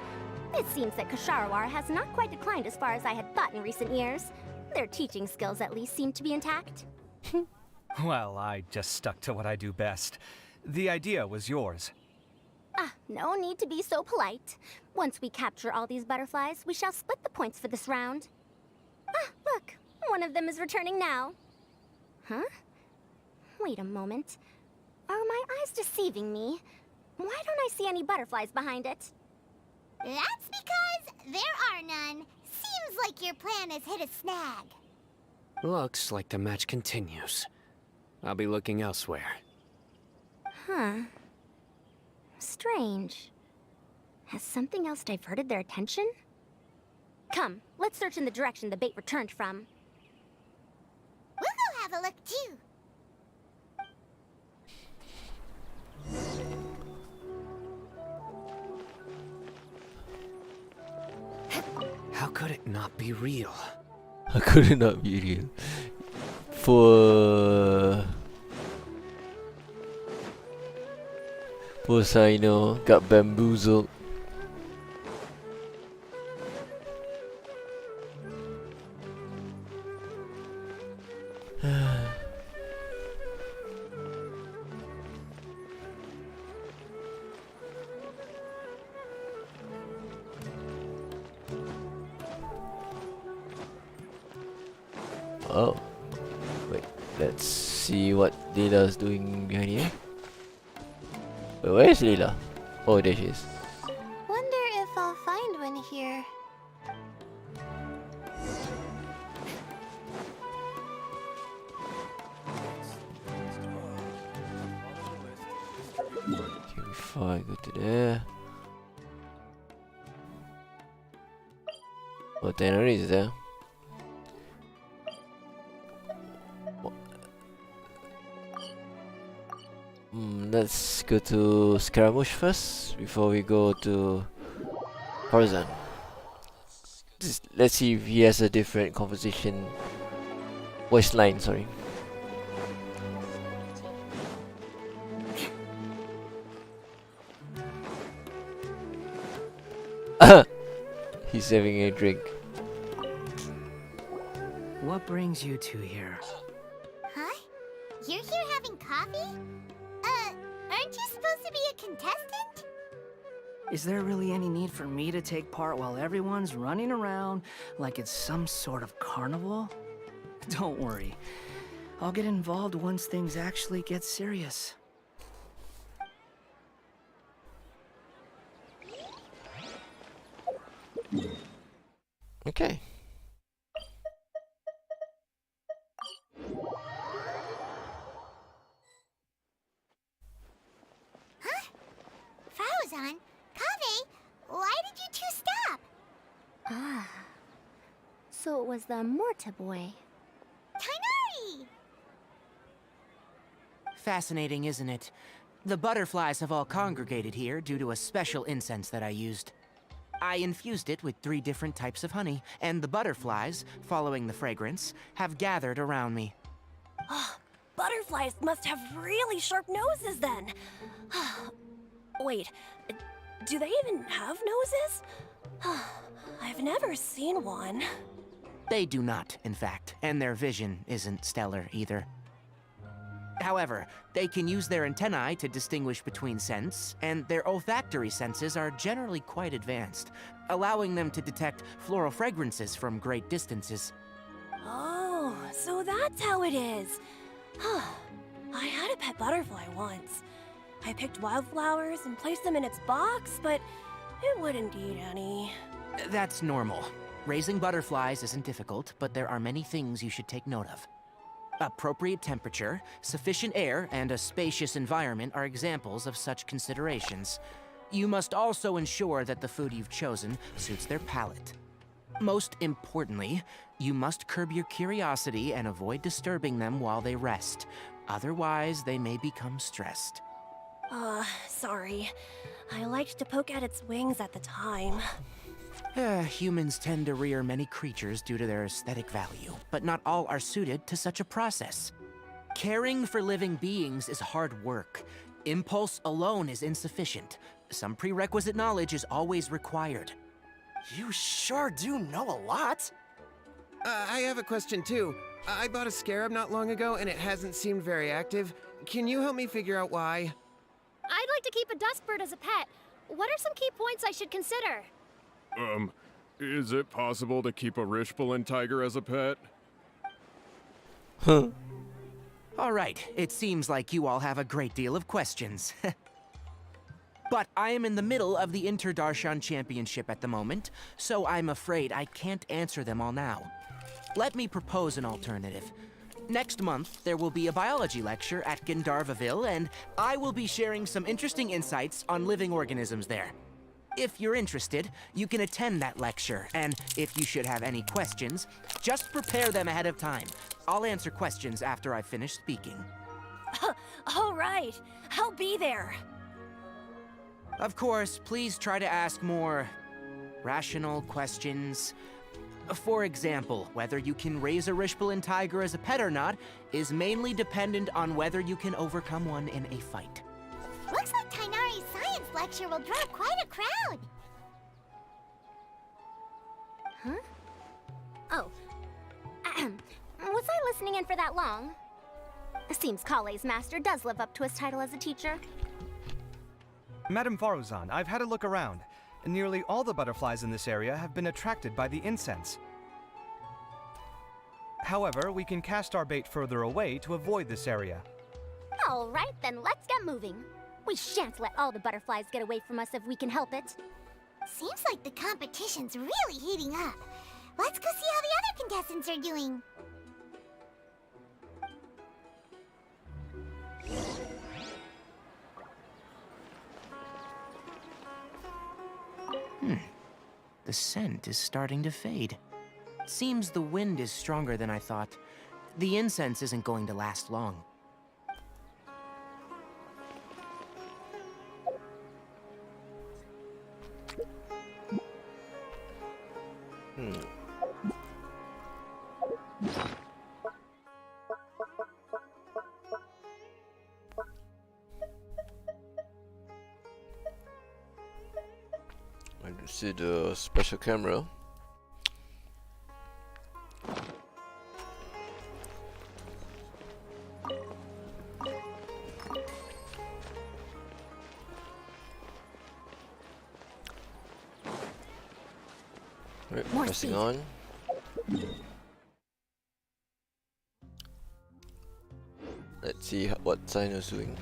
It seems that Kasharawar has not quite declined as far as I had thought in recent years. Their teaching skills at least seem to be intact. Well, I just stuck to what I do best. The idea was yours. Ah, no need to be so polite. Once we capture all these butterflies, we shall split the points for this round. Ah, look, one of them is returning now. Huh? Wait a moment. Are my eyes deceiving me? Why don't I see any butterflies behind it? That's because there are none. Seems like your plan has hit a snag. Looks like the match continues. I'll be looking elsewhere. Huh. Strange. Has something else diverted their attention? Come, let's search in the direction the bait returned from. We'll go have a look too. How could it not be real? How could it not be real? Poor Saino got bamboozled. Oh, wait, let's see what Lila's doing behind here. Wait, where is Lila? Oh, there she is. Wonder if I'll find one here. Okay, before I go to there. Oh, Tannery is there. Let's go to Scaramouche first before we go to Horizon. Let's see if he has a different conversation voice line, sorry. He's having a drink. What brings you two here? Huh? You're here having coffee? Aren't you supposed to be a contestant? Is there really any need for me to take part while everyone's running around like it's some sort of carnival? Don't worry. I'll get involved once things actually get serious. Okay. Fauzan, Kaveh, why did you two stop? Ah. So it was the Morta boy. Tainari! Fascinating, isn't it? The butterflies have all congregated here due to a special incense that I used. I infused it with 3 different types of honey, and the butterflies, following the fragrance, have gathered around me. Oh, butterflies must have really sharp noses then. Wait, do they even have noses? I've never seen one. They do not, in fact, and their vision isn't stellar either. However, they can use their antennae to distinguish between scents, and their olfactory senses are generally quite advanced, allowing them to detect floral fragrances from great distances. Oh, so that's how it is. I had a pet butterfly once. I picked wildflowers and placed them in its box, but It wouldn't need any. That's normal. Raising butterflies isn't difficult, but there are many things you should take note of. Appropriate temperature, sufficient air, and a spacious environment are examples of such considerations. You must also ensure that the food you've chosen suits their palate. Most importantly, you must curb your curiosity and avoid disturbing them while they rest. Otherwise, they may become stressed. Sorry. I liked to poke at its wings at the time. Humans tend to rear many creatures due to their aesthetic value, but not all are suited to such a process. Caring for living beings is hard work. Impulse alone is insufficient. Some prerequisite knowledge is always required. You sure do know a lot. I have a question too. I bought a scarab not long ago and it hasn't seemed very active. Can you help me figure out why? I'd like to keep a dustbird as a pet. What are some key points I should consider? Is it possible to keep a Rishbalin tiger as a pet? Huh. All right, it seems like you all have a great deal of questions. But I am in the middle of the Inter-Darshan Championship at the moment, so I'm afraid I can't answer them all now. Let me propose an alternative. Next month, there will be a biology lecture at Gandharvaville, and I will be sharing some interesting insights on living organisms there. If you're interested, you can attend that lecture, and if you should have any questions, just prepare them ahead of time. I'll answer questions after I finish speaking. All right, I'll be there. Of course, please try to ask more rational questions. For example, whether you can raise a Rishbalin tiger as a pet or not is mainly dependent on whether you can overcome one in a fight. Looks like Tainari's science lecture will draw quite a crowd. Huh? Oh. Was I listening in for that long? Seems Kale's master does live up to his title as a teacher. Madame Faruzan, I've had a look around. Nearly all the butterflies in this area have been attracted by the incense. However, we can cast our bait further away to avoid this area. All right, then let's get moving. We shan't let all the butterflies get away from us if we can help it. Seems like the competition's really heating up. Let's go see how the other contestants are doing. The scent is starting to fade. Seems the wind is stronger than I thought. The incense isn't going to last long. I can see the special camera. Right, pressing on. Let's see what Sino's doing.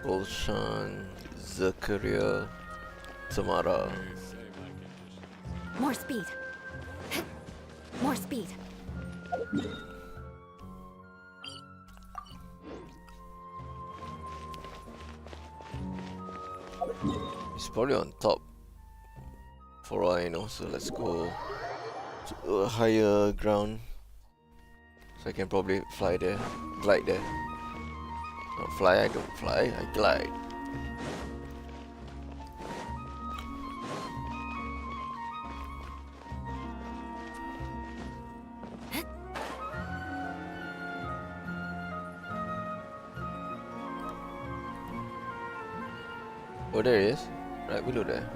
Golshan, Zakaria, Tamara. More speed. More speed. He's probably on top for all I know, so let's go to a higher ground so I can probably fly there, glide there. Not fly, I don't fly, I glide. Oh, there it is, right below there.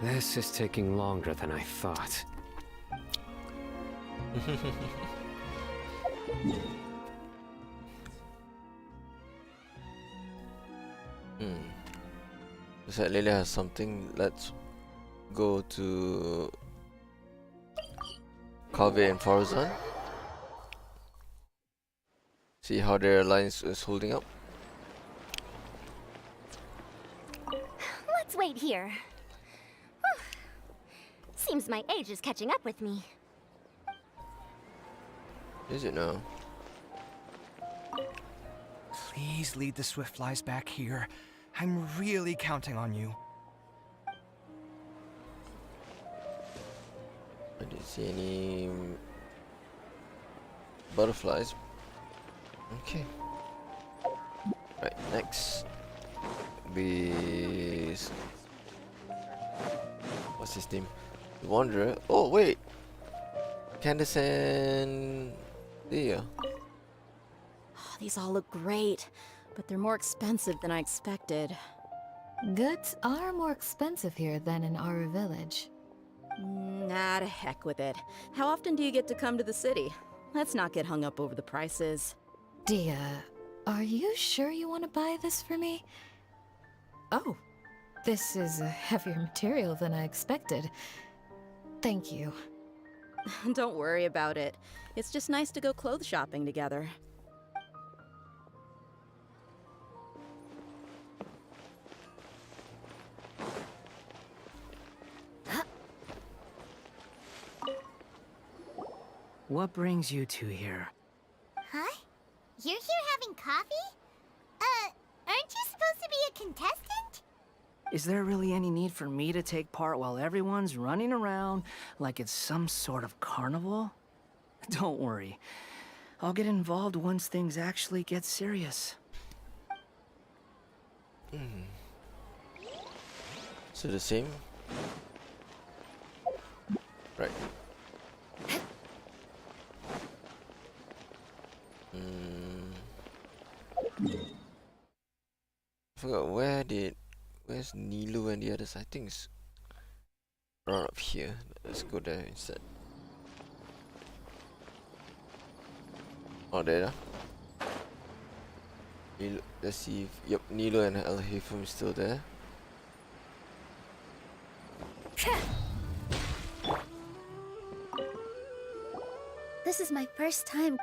This is taking longer than I thought. Looks like Lily has something. Let's go to Kaveh and Farzan. See how their alliance is holding up. Let's wait here. Whew. Seems my age is catching up with me. Is it now? Please lead the Swiftflies back here. I'm really counting on you. I didn't see any butterflies. Okay. Right, next. What's his name? The Wanderer. Oh, wait! Candace and Dia. Oh, these all look great, but they're more expensive than I expected. Goods are more expensive here than in our village. Nah, to heck with it. How often do you get to come to the city? Let's not get hung up over the prices. Dia, are you sure you want to buy this for me? Oh, this is a heavier material than I expected. Thank you. Don't worry about it. It's just nice to go clothes shopping together. What brings you two here? Huh? You're here having coffee? Aren't you supposed to be a contestant? Is there really any need for me to take part while everyone's running around like it's some sort of carnival? Don't worry. I'll get involved once things actually get serious. So the same? Right. I forgot where's Nilu and the others? I think it's around up here. Let's go there instead. Oh, there. Nilu, let's see if yep, Nilu and Al Hifum is still there. This is my first time.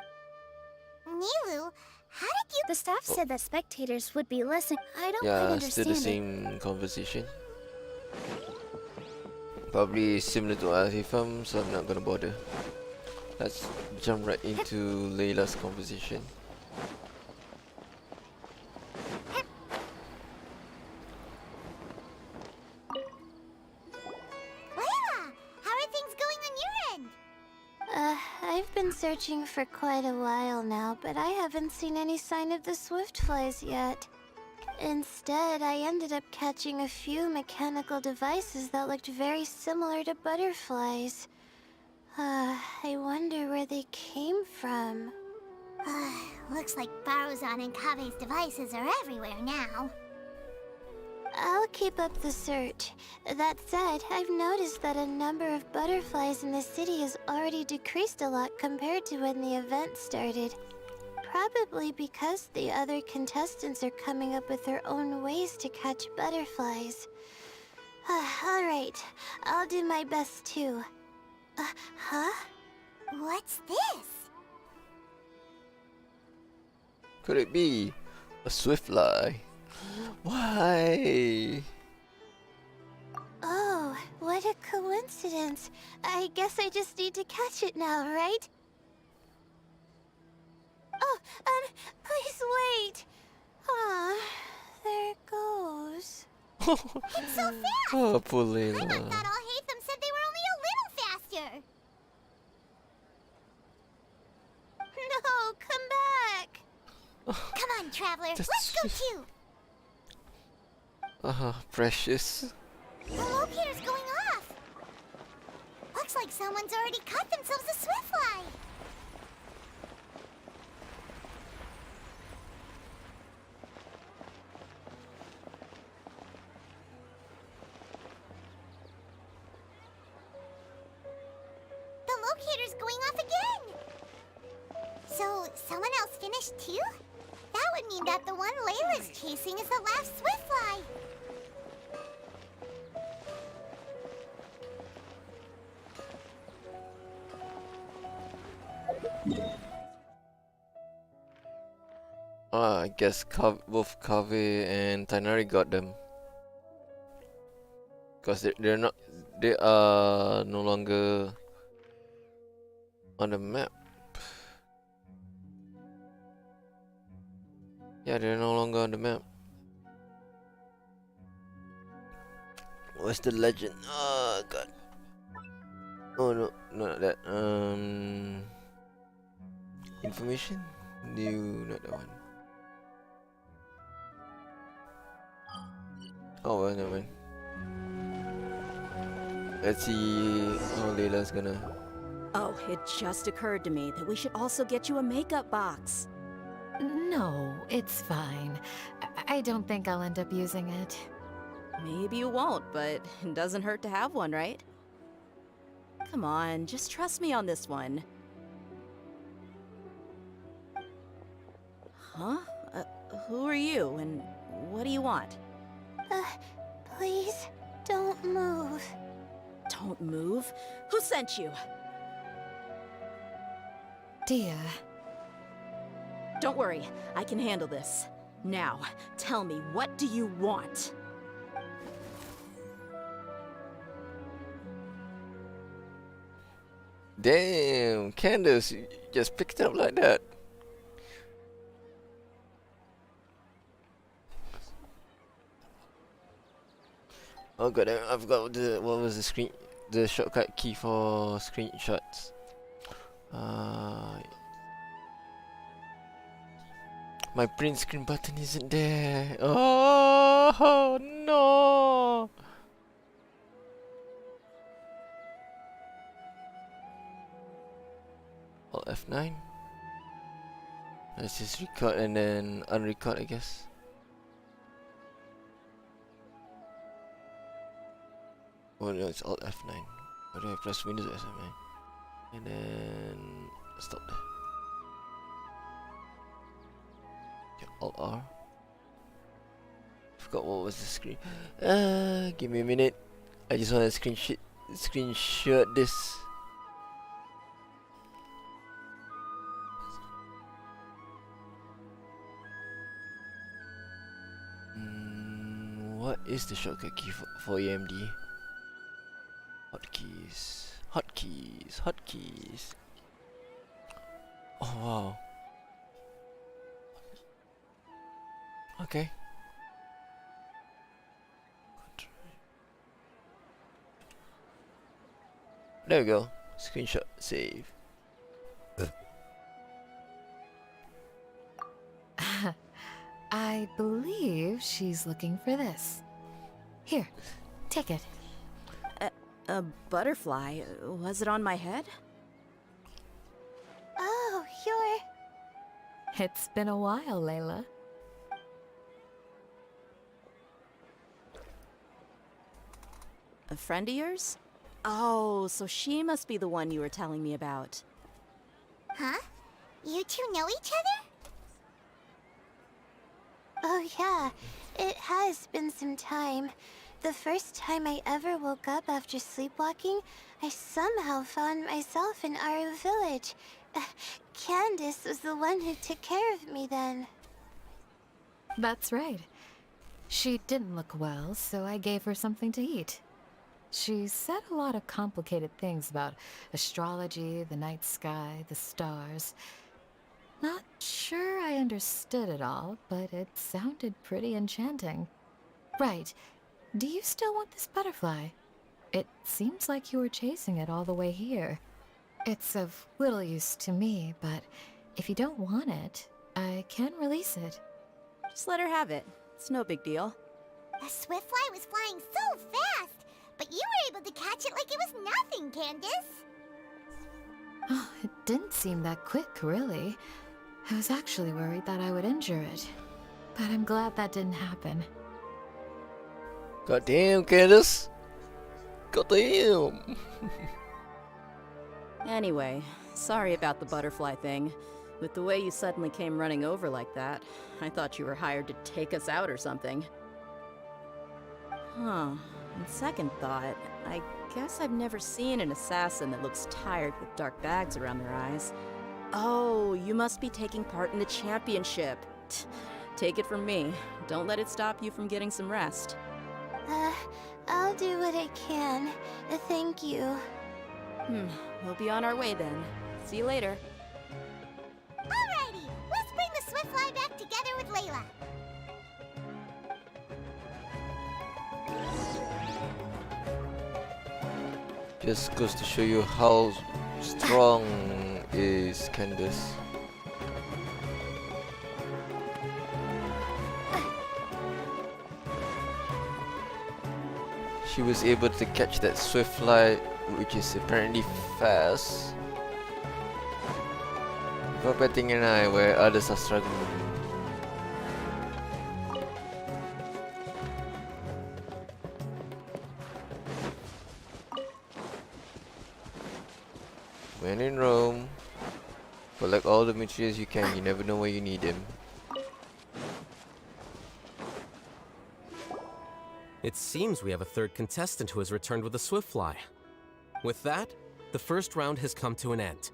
Nilu, how did you... The staff said that spectators would be listening. I don't quite Yeah, understand still the it. same conversation. Probably similar to Al Hifum, so I'm not gonna bother. Let's jump right into Layla's conversation. Layla, how are things going on your end? I've been searching for quite a while now, but I haven't seen any sign of the Swiftflies yet. Instead, I ended up catching a few mechanical devices that looked very similar to butterflies. I wonder where they came from. Looks like Farzan and Kave's devices are everywhere now. I'll keep up the search. That said, I've noticed that a number of butterflies in the city has already decreased a lot compared to when the event started. Probably because the other contestants are coming up with their own ways to catch butterflies. Alright, I'll do my best too. Huh? What's this? Could it be a Swiftfly? Why? Oh, what a coincidence. I guess I just need to catch it now, right? Oh, please wait. Aw, there it goes. It's so fast! Oh, poor I Layla. thought all Hatham said they were only a little faster. No, come back. Come on, Traveler, let's go too. Precious. The locator's going off. Looks like someone's already cut themselves a Swiftfly. The locator's going off again. So, someone else finished too? That would mean that the one Layla's chasing is the last Swiftfly. I guess both Kaveh and Tainari got them. Because they are no longer on the map. Yeah, they're no longer on the map. What's the legend? Oh god. Oh no, not that. Information? New, not that one. Oh well, never mind. Let's see how Layla's gonna. Oh, it just occurred to me that we should also get you a makeup box. No, it's fine. I don't think I'll end up using it. Maybe you won't, but it doesn't hurt to have one, right? Come on, just trust me on this one. Huh? Who are you, and what do you want? Please, don't move. Don't move? Who sent you? Dia. Don't worry, I can handle this. Now, tell me, what do you want? Damn, Candace, you just picked it up like that. Oh god, I've got what was the shortcut key for screenshots. My print screen button isn't there. Oh no! Alt F9. Let's just record and then unrecord, I guess. Oh no, it's Alt F9. Why do I press Windows F9? And then stop there. Okay, Alt R. Forgot what was the screen. Give me a minute. I just want to screenshot this. What is the shortcut key for AMD? Hotkeys. Hotkeys. Hotkeys. Oh wow. Okay. There we go. Screenshot. Save. I believe she's looking for this. Here, take it. A butterfly? Was it on my head? Oh, you're... It's been a while, Layla. A friend of yours? Oh, so she must be the one you were telling me about. Huh? You two know each other? Oh yeah, it has been some time. The first time I ever woke up after sleepwalking, I somehow found myself in Aru village. Candace was the one who took care of me then. That's right. She didn't look well, so I gave her something to eat. She said a lot of complicated things about astrology, the night sky, the stars. Not sure I understood it all, but it sounded pretty enchanting. Right. Do you still want this butterfly? It seems like you were chasing it all the way here. It's of little use to me, but if you don't want it, I can release it. Just let her have it. It's no big deal. The Swiftfly was flying so fast, but you were able to catch it like it was nothing, Candace. Oh, it didn't seem that quick, really. I was actually worried that I would injure it, but I'm glad that didn't happen. God damn, Candace. God damn. Anyway, sorry about the butterfly thing. With the way you suddenly came running over like that, I thought you were hired to take us out or something. Huh. On second thought, I guess I've never seen an assassin that looks tired with dark bags around their eyes. Oh, you must be taking part in the championship. Take it from me. Don't let it stop you from getting some rest. I'll do what I can. Thank you. We'll be on our way then. See you later. Alrighty, let's bring the Swiftfly back together with Layla. Just goes to show you how strong is Candace. She was able to catch that Swiftfly, which is apparently fast, without batting an eye where others are struggling. When in Rome, collect all the materials you can, you never know where you need them. It seems we have a third contestant who has returned with a Swiftfly. With that, the first round has come to an end.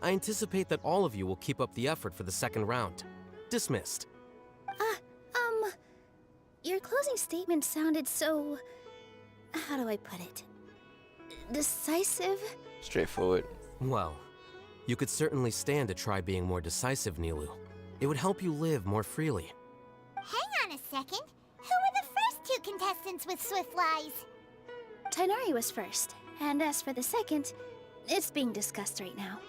I anticipate that all of you will keep up the effort for the second round. Dismissed. Your closing statement sounded so... how do I put it? Decisive? Straightforward. Well, you could certainly stand to try being more decisive, Nilu. It would help you live more freely. Hang on a second. Who were the first two contestants with Swiftflies? Tainari was first, and as for the second, it's being discussed right now.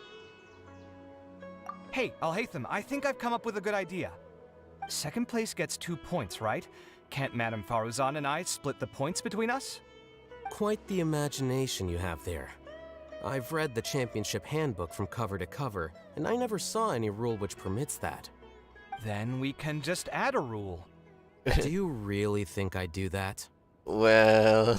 Hey, Alhaitham, I think I've come up with a good idea. Second place gets 2 points, right? Can't Madame Faruzan and I split the points between us? Quite the imagination you have there. I've read the championship handbook from cover to cover, and I never saw any rule which permits that. Then we can just add a rule. Do you really think I'd do that? Well,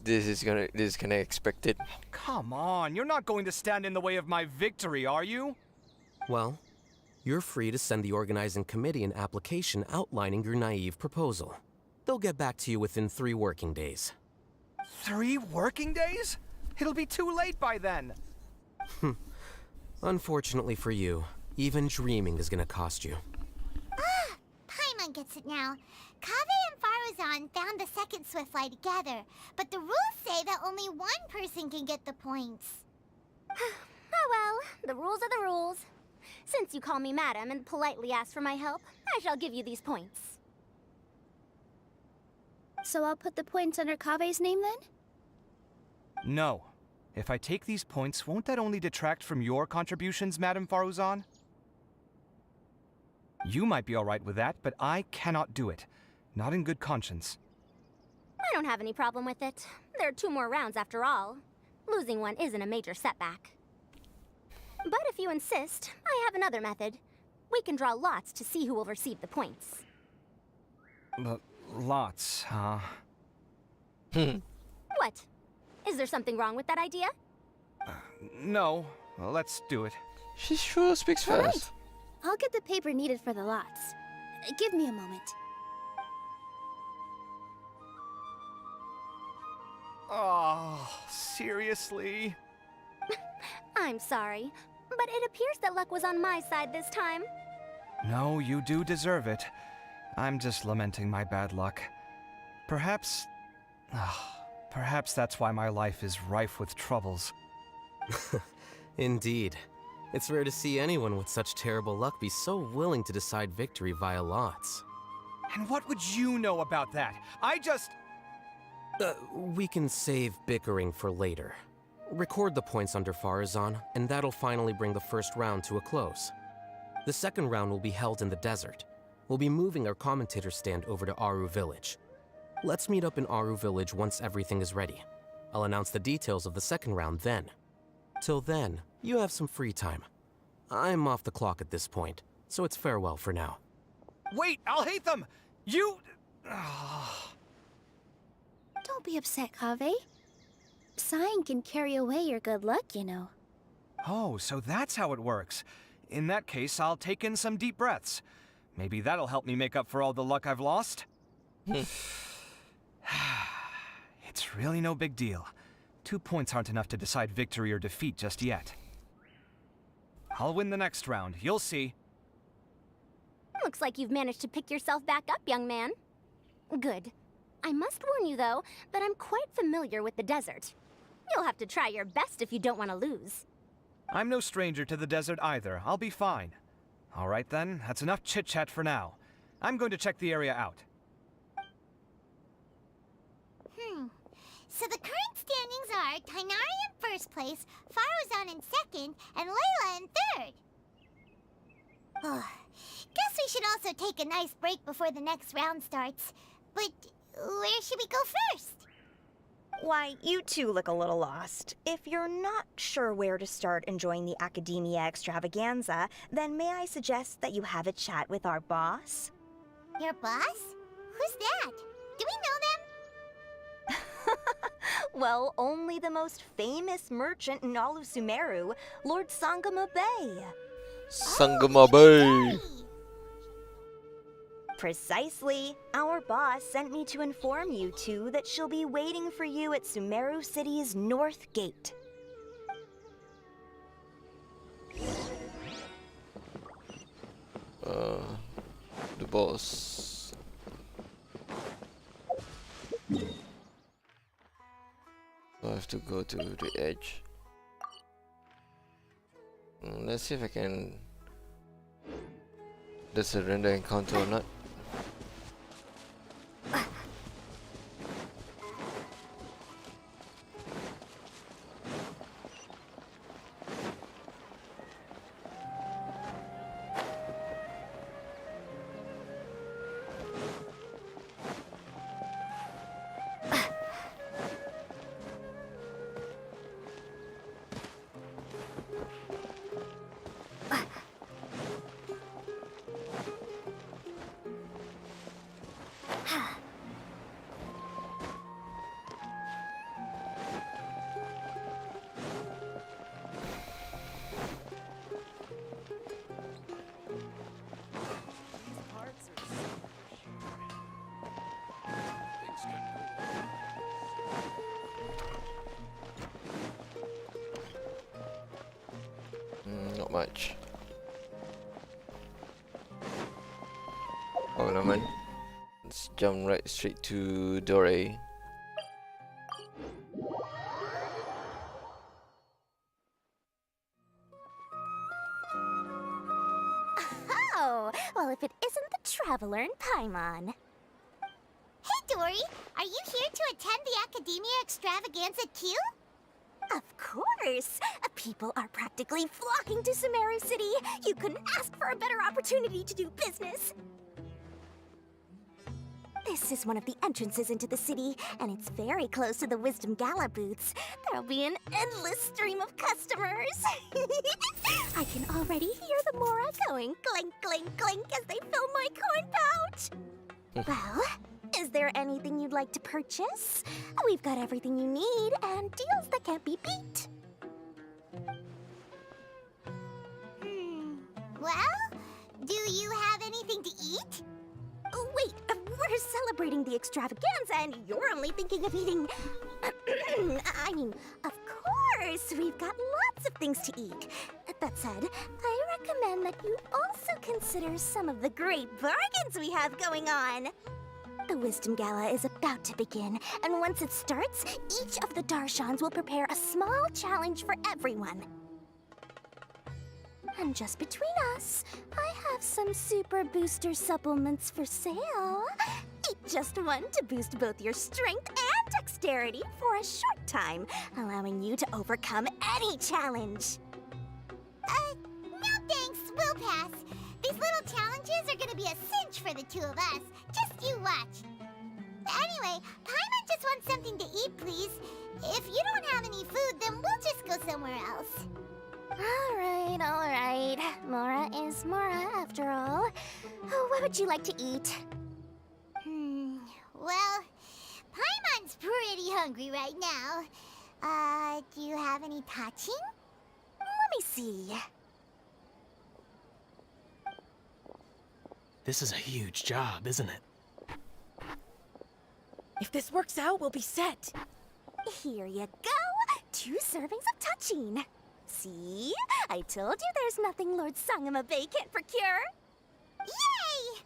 this is kinda expected. Come on, you're not going to stand in the way of my victory, are you? Well, you're free to send the organizing committee an application outlining your naive proposal. They'll get back to you within 3 working days. 3 working days? It'll be too late by then. Unfortunately for you, even dreaming is gonna cost you. Paimon gets it now. Kaveh and Faruzan found the second Swiftfly together, but the rules say that only one person can get the points. Oh well, the rules are the rules. Since you call me madam and politely ask for my help, I shall give you these points. So I'll put the points under Kaveh's name then? No. If I take these points, won't that only detract from your contributions, Madame Faruzan? You might be alright with that, but I cannot do it. Not in good conscience. I don't have any problem with it. There are 2 more rounds after all. Losing one isn't a major setback. But if you insist, I have another method. We can draw lots to see who will receive the points. Lots, huh? What? Is there something wrong with that idea? No. Well, let's do it. She sure speaks fast. Right. I'll get the paper needed for the lots. Give me a moment. Oh, seriously? I'm sorry, but it appears that luck was on my side this time. No, you do deserve it. I'm just lamenting my bad luck. Perhaps that's why my life is rife with troubles. Indeed. It's rare to see anyone with such terrible luck be so willing to decide victory via lots. And what would you know about that? We can save bickering for later. Record the points under Faruzan, and that'll finally bring the first round to a close. The second round will be held in the desert. We'll be moving our commentator stand over to Aru Village. Let's meet up in Aru Village once everything is ready. I'll announce the details of the second round then. Till then, you have some free time. I'm off the clock at this point, so it's farewell for now. Wait, Alhaitham! You... Don't be upset, Kaveh. Sighing can carry away your good luck, you know. Oh, so that's how it works. In that case, I'll take in some deep breaths. Maybe that'll help me make up for all the luck I've lost. It's really no big deal. 2 points aren't enough to decide victory or defeat just yet. I'll win the next round, you'll see. Looks like you've managed to pick yourself back up, young man. Good. I must warn you, though, that I'm quite familiar with the desert. You'll have to try your best if you don't want to lose. I'm no stranger to the desert either. I'll be fine. All right then, that's enough chit-chat for now. I'm going to check the area out. So the current standings are Tainari in first place, Faruzan in second, and Layla in third. Guess we should also take a nice break before the next round starts. But where should we go first? Why, you two look a little lost. If you're not sure where to start enjoying the Academia Extravaganza, then may I suggest that you have a chat with our boss? Your boss? Who's that? Do we know them? Well, only the most famous merchant in all of Sumeru, Lord Sangama Bay. Sangama Bay! Precisely. Our boss sent me to inform you two that she'll be waiting for you at Sumeru City's North Gate. The boss. I have to go to the edge. Let's see if I can. Does a render encounter or not? Not much. Oh no man. Let's jump right straight to Dore. Oh, well, if it isn't the Traveler in Paimon. Hey, Dory, are you here to attend the Academia Extravaganza too? Of course! People are practically flocking to Sumeru City. You couldn't ask for a better opportunity to do business. This is one of the entrances into the city, and it's very close to the Wisdom Gala booths. There'll be an endless stream of customers. I can already hear the Mora going clink, clink, clink as they fill my coin pouch. Well, is there anything you'd like to purchase? We've got everything you need and deals that can't be beat. Well, do you have anything to eat? Oh, wait, we're celebrating the extravaganza and you're only thinking of eating... I mean, of course, we've got lots of things to eat. That said, I recommend that you also consider some of the great bargains we have going on. The Wisdom Gala is about to begin, and once it starts, each of the Darshans will prepare a small challenge for everyone. And just between us, I have some super booster supplements for sale. Eat just one to boost both your strength and dexterity for a short time, allowing you to overcome any challenge. No thanks, we'll pass. These little challenges are gonna be a cinch for the two of us. Just you watch. Anyway, Paimon just wants something to eat, please. If you don't have any food, then we'll just go somewhere else. All right. Mora is Mora, after all. What would you like to eat? Well, Paimon's pretty hungry right now. Do you have any touching? Let me see. This is a huge job, isn't it? If this works out, we'll be set. Here you go. 2 servings of touching. See? I told you there's nothing Lord Sangamabay can't procure. Yay!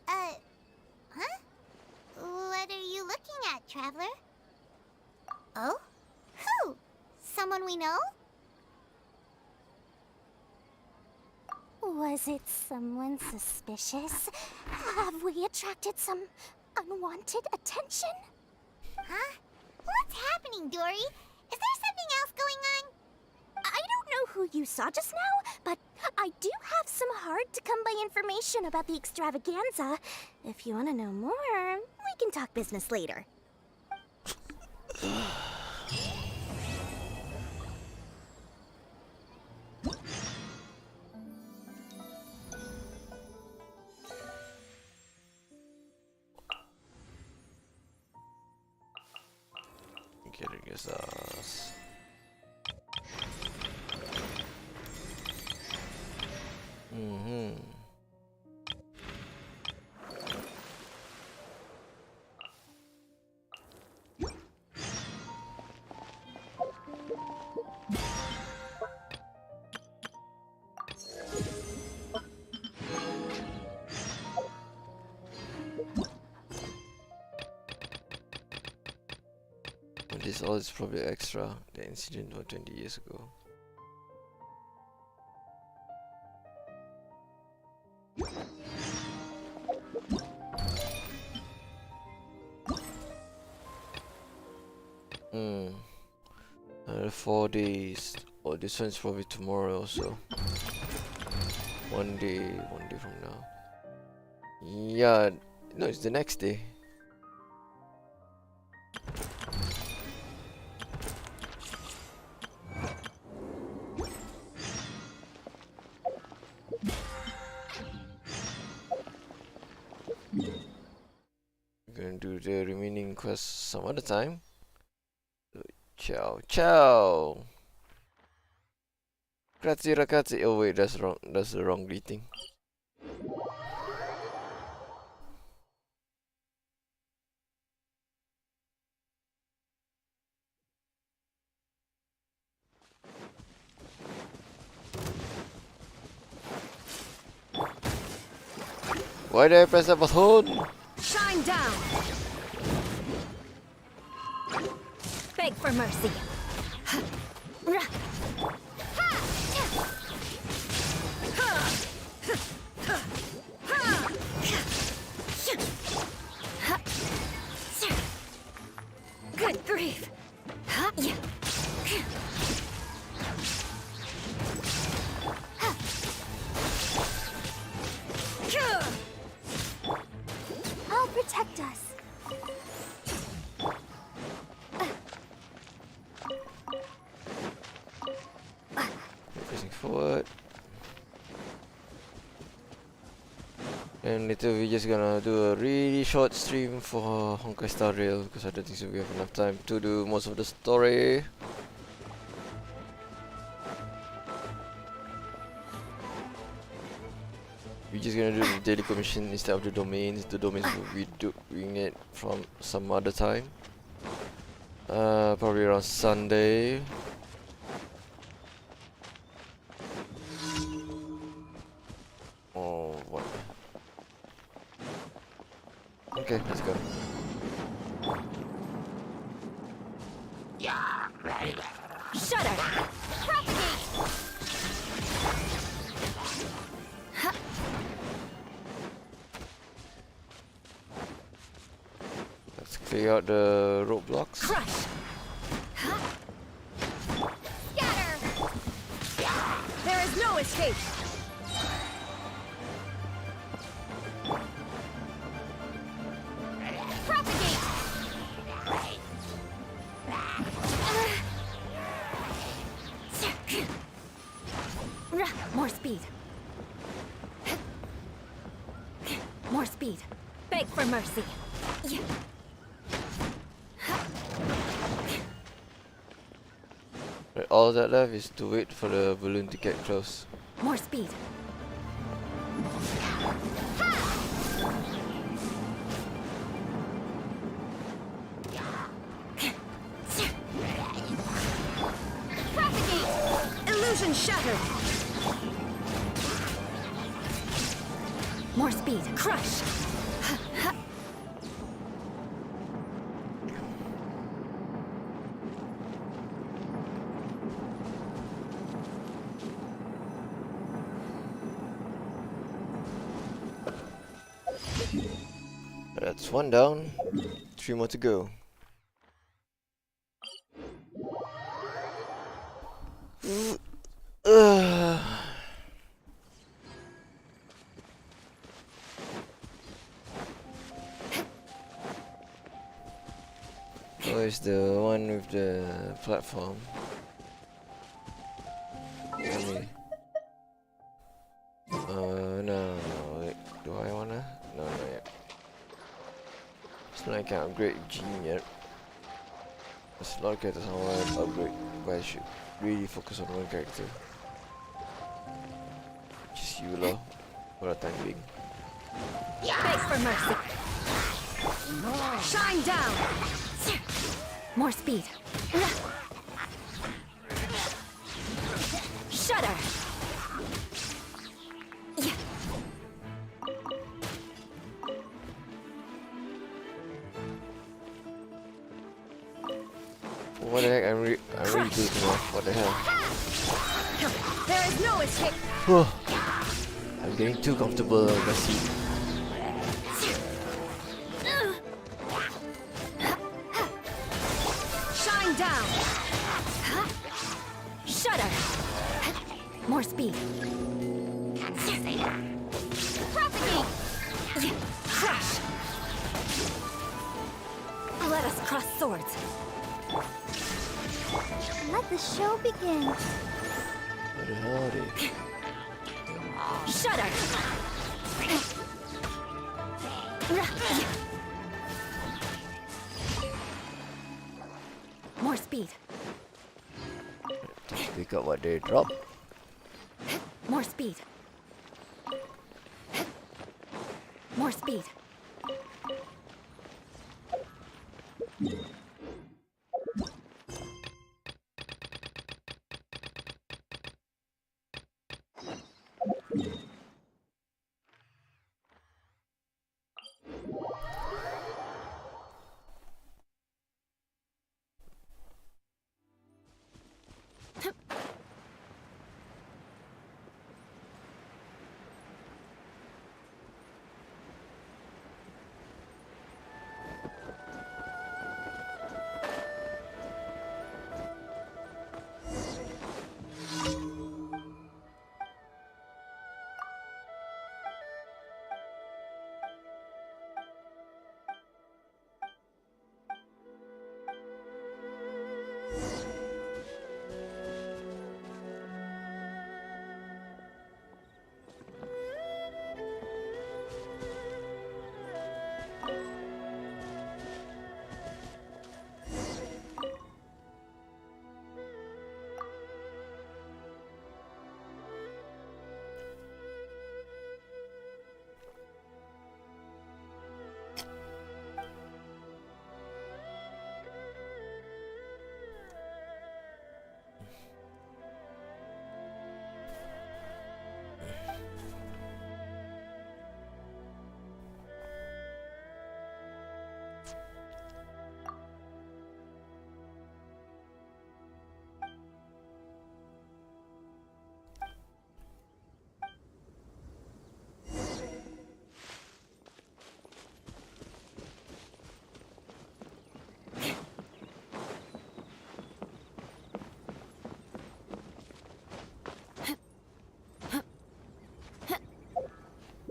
Huh? What are you looking at, Traveler? Oh? Who? Someone we know? Was it someone suspicious? Have we attracted some unwanted attention? Huh? What's happening, Dory? Is there something else going on? I don't know who you saw just now, but I do have some hard-to-come-by information about the extravaganza. If you want to know more, we can talk business later. Get his ass. This all is probably extra. The incident was 20 years ago. Another 4 days. Oh, this one's probably tomorrow also. One day from now. Yeah, no, it's the next day. Gonna do the remaining quests some other time. Ciao, ciao. Grazie ragazzi. Oh wait, that's wrong. That's the wrong greeting. Why did I press that button? Shine down! Beg for mercy. Good grief. I'll protect us. Pressing forward. And later we're just gonna do a really short stream for Honkai Star Rail because I don't think so we have enough time to do most of the story. We're just gonna do the daily commission instead of the domains. The domains will be doing it from some other time. Probably around Sunday. Oh, what? Okay, let's go. Shudder! Propagate! Let's clear out the roadblocks. Crush! Scatter! There is no escape! Propagate! More speed. More speed. Beg for mercy. Right, all that left is to wait for the balloon to get close. More speed. Ha! Illusion shattered! More speed. Crush! That's one down. 3 more to go. Where's the one with the platform? Really? No. Wait, do I wanna? No, not yet. It's not like I can upgrade Gene yet. There's a lot of characters I want to upgrade, but I should really focus on one character. Just you, lol, for the time being. Beg for mercy. Shine down! More speed. Shudder! What the heck? I'm really good now. What the hell? There is no escape! I'm getting too comfortable on my seat. Shine down! Shudder! More speed. Propagate! Crush! Let us cross swords. Let the show begin. What the hell are they? Shudder! More speed. Pick up what they drop. More speed. More speed.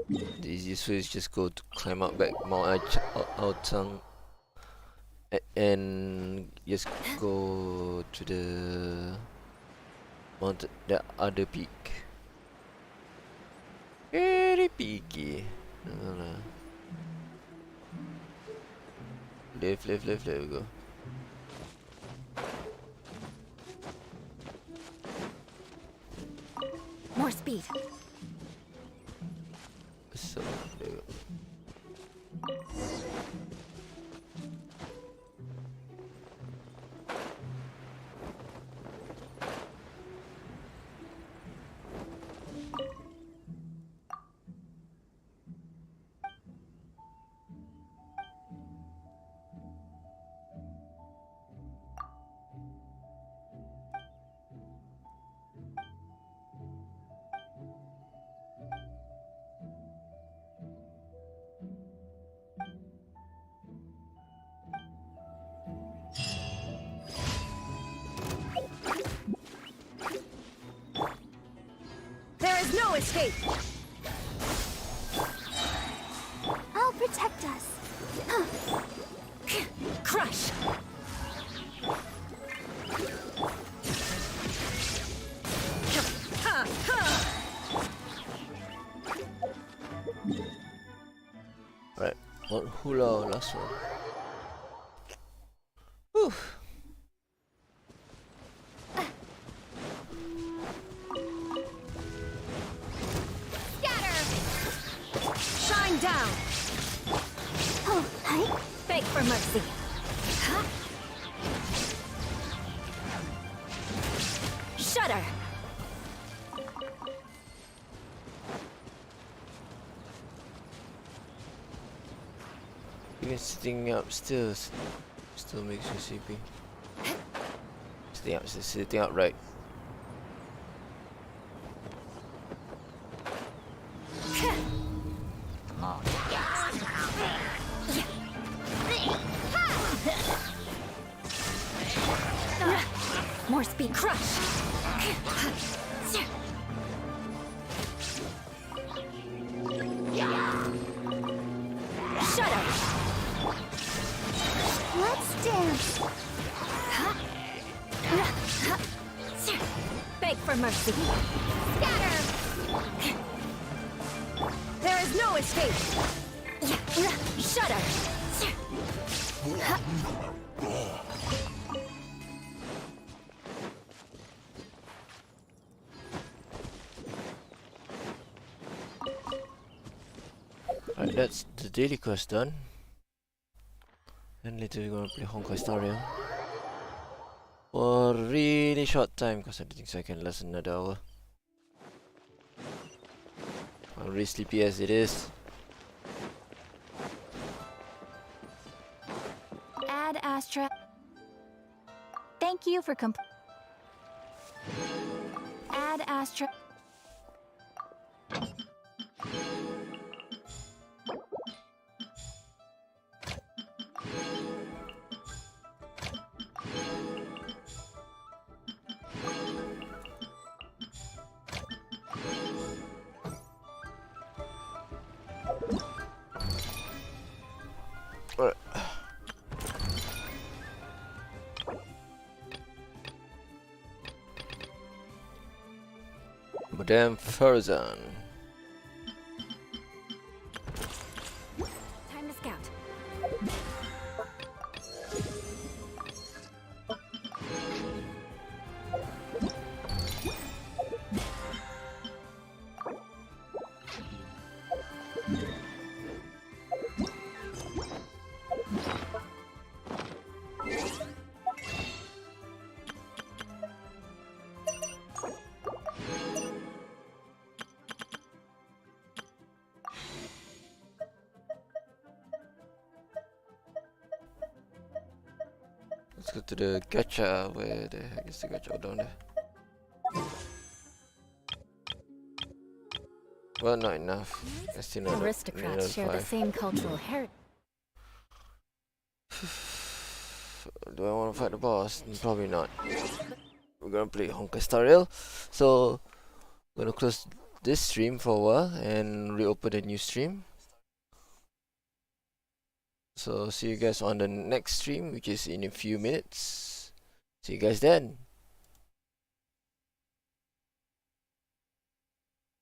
The easiest way is just go to climb up back Mount Outang and just go to the other peak. Very peaky. No. Left, there we go. More speed. So, there we go. is no escape! I'll protect us. Crush! Right, what hula last one? Whew. Shine down! Oh, hi. Beg for mercy. Shudder! Even sitting up still makes you sleepy. Sitting up right. More speed. Crush! Shudder! Let's dance. Beg for mercy. Scatter. There is no escape! Shudder! Alright, that's the daily quest done. And later we're gonna play Honkai Star Rail for a really short time because I don't think so I can last another hour. I'm really sleepy as it is. Ad Astra. Thank you for Ad Astra. Alright. Madame Farazan. Time to scout. Let's go to the gacha. Where the heck is the gacha? Oh, down there. Well, not enough. I still not Aristocrats share the same cultural heritage. Do I want to fight the boss? Probably not. We're gonna play Honkai Star Rail. So, we're gonna close this stream for a while and reopen a new stream. So, see you guys on the next stream, which is in a few minutes. See you guys then.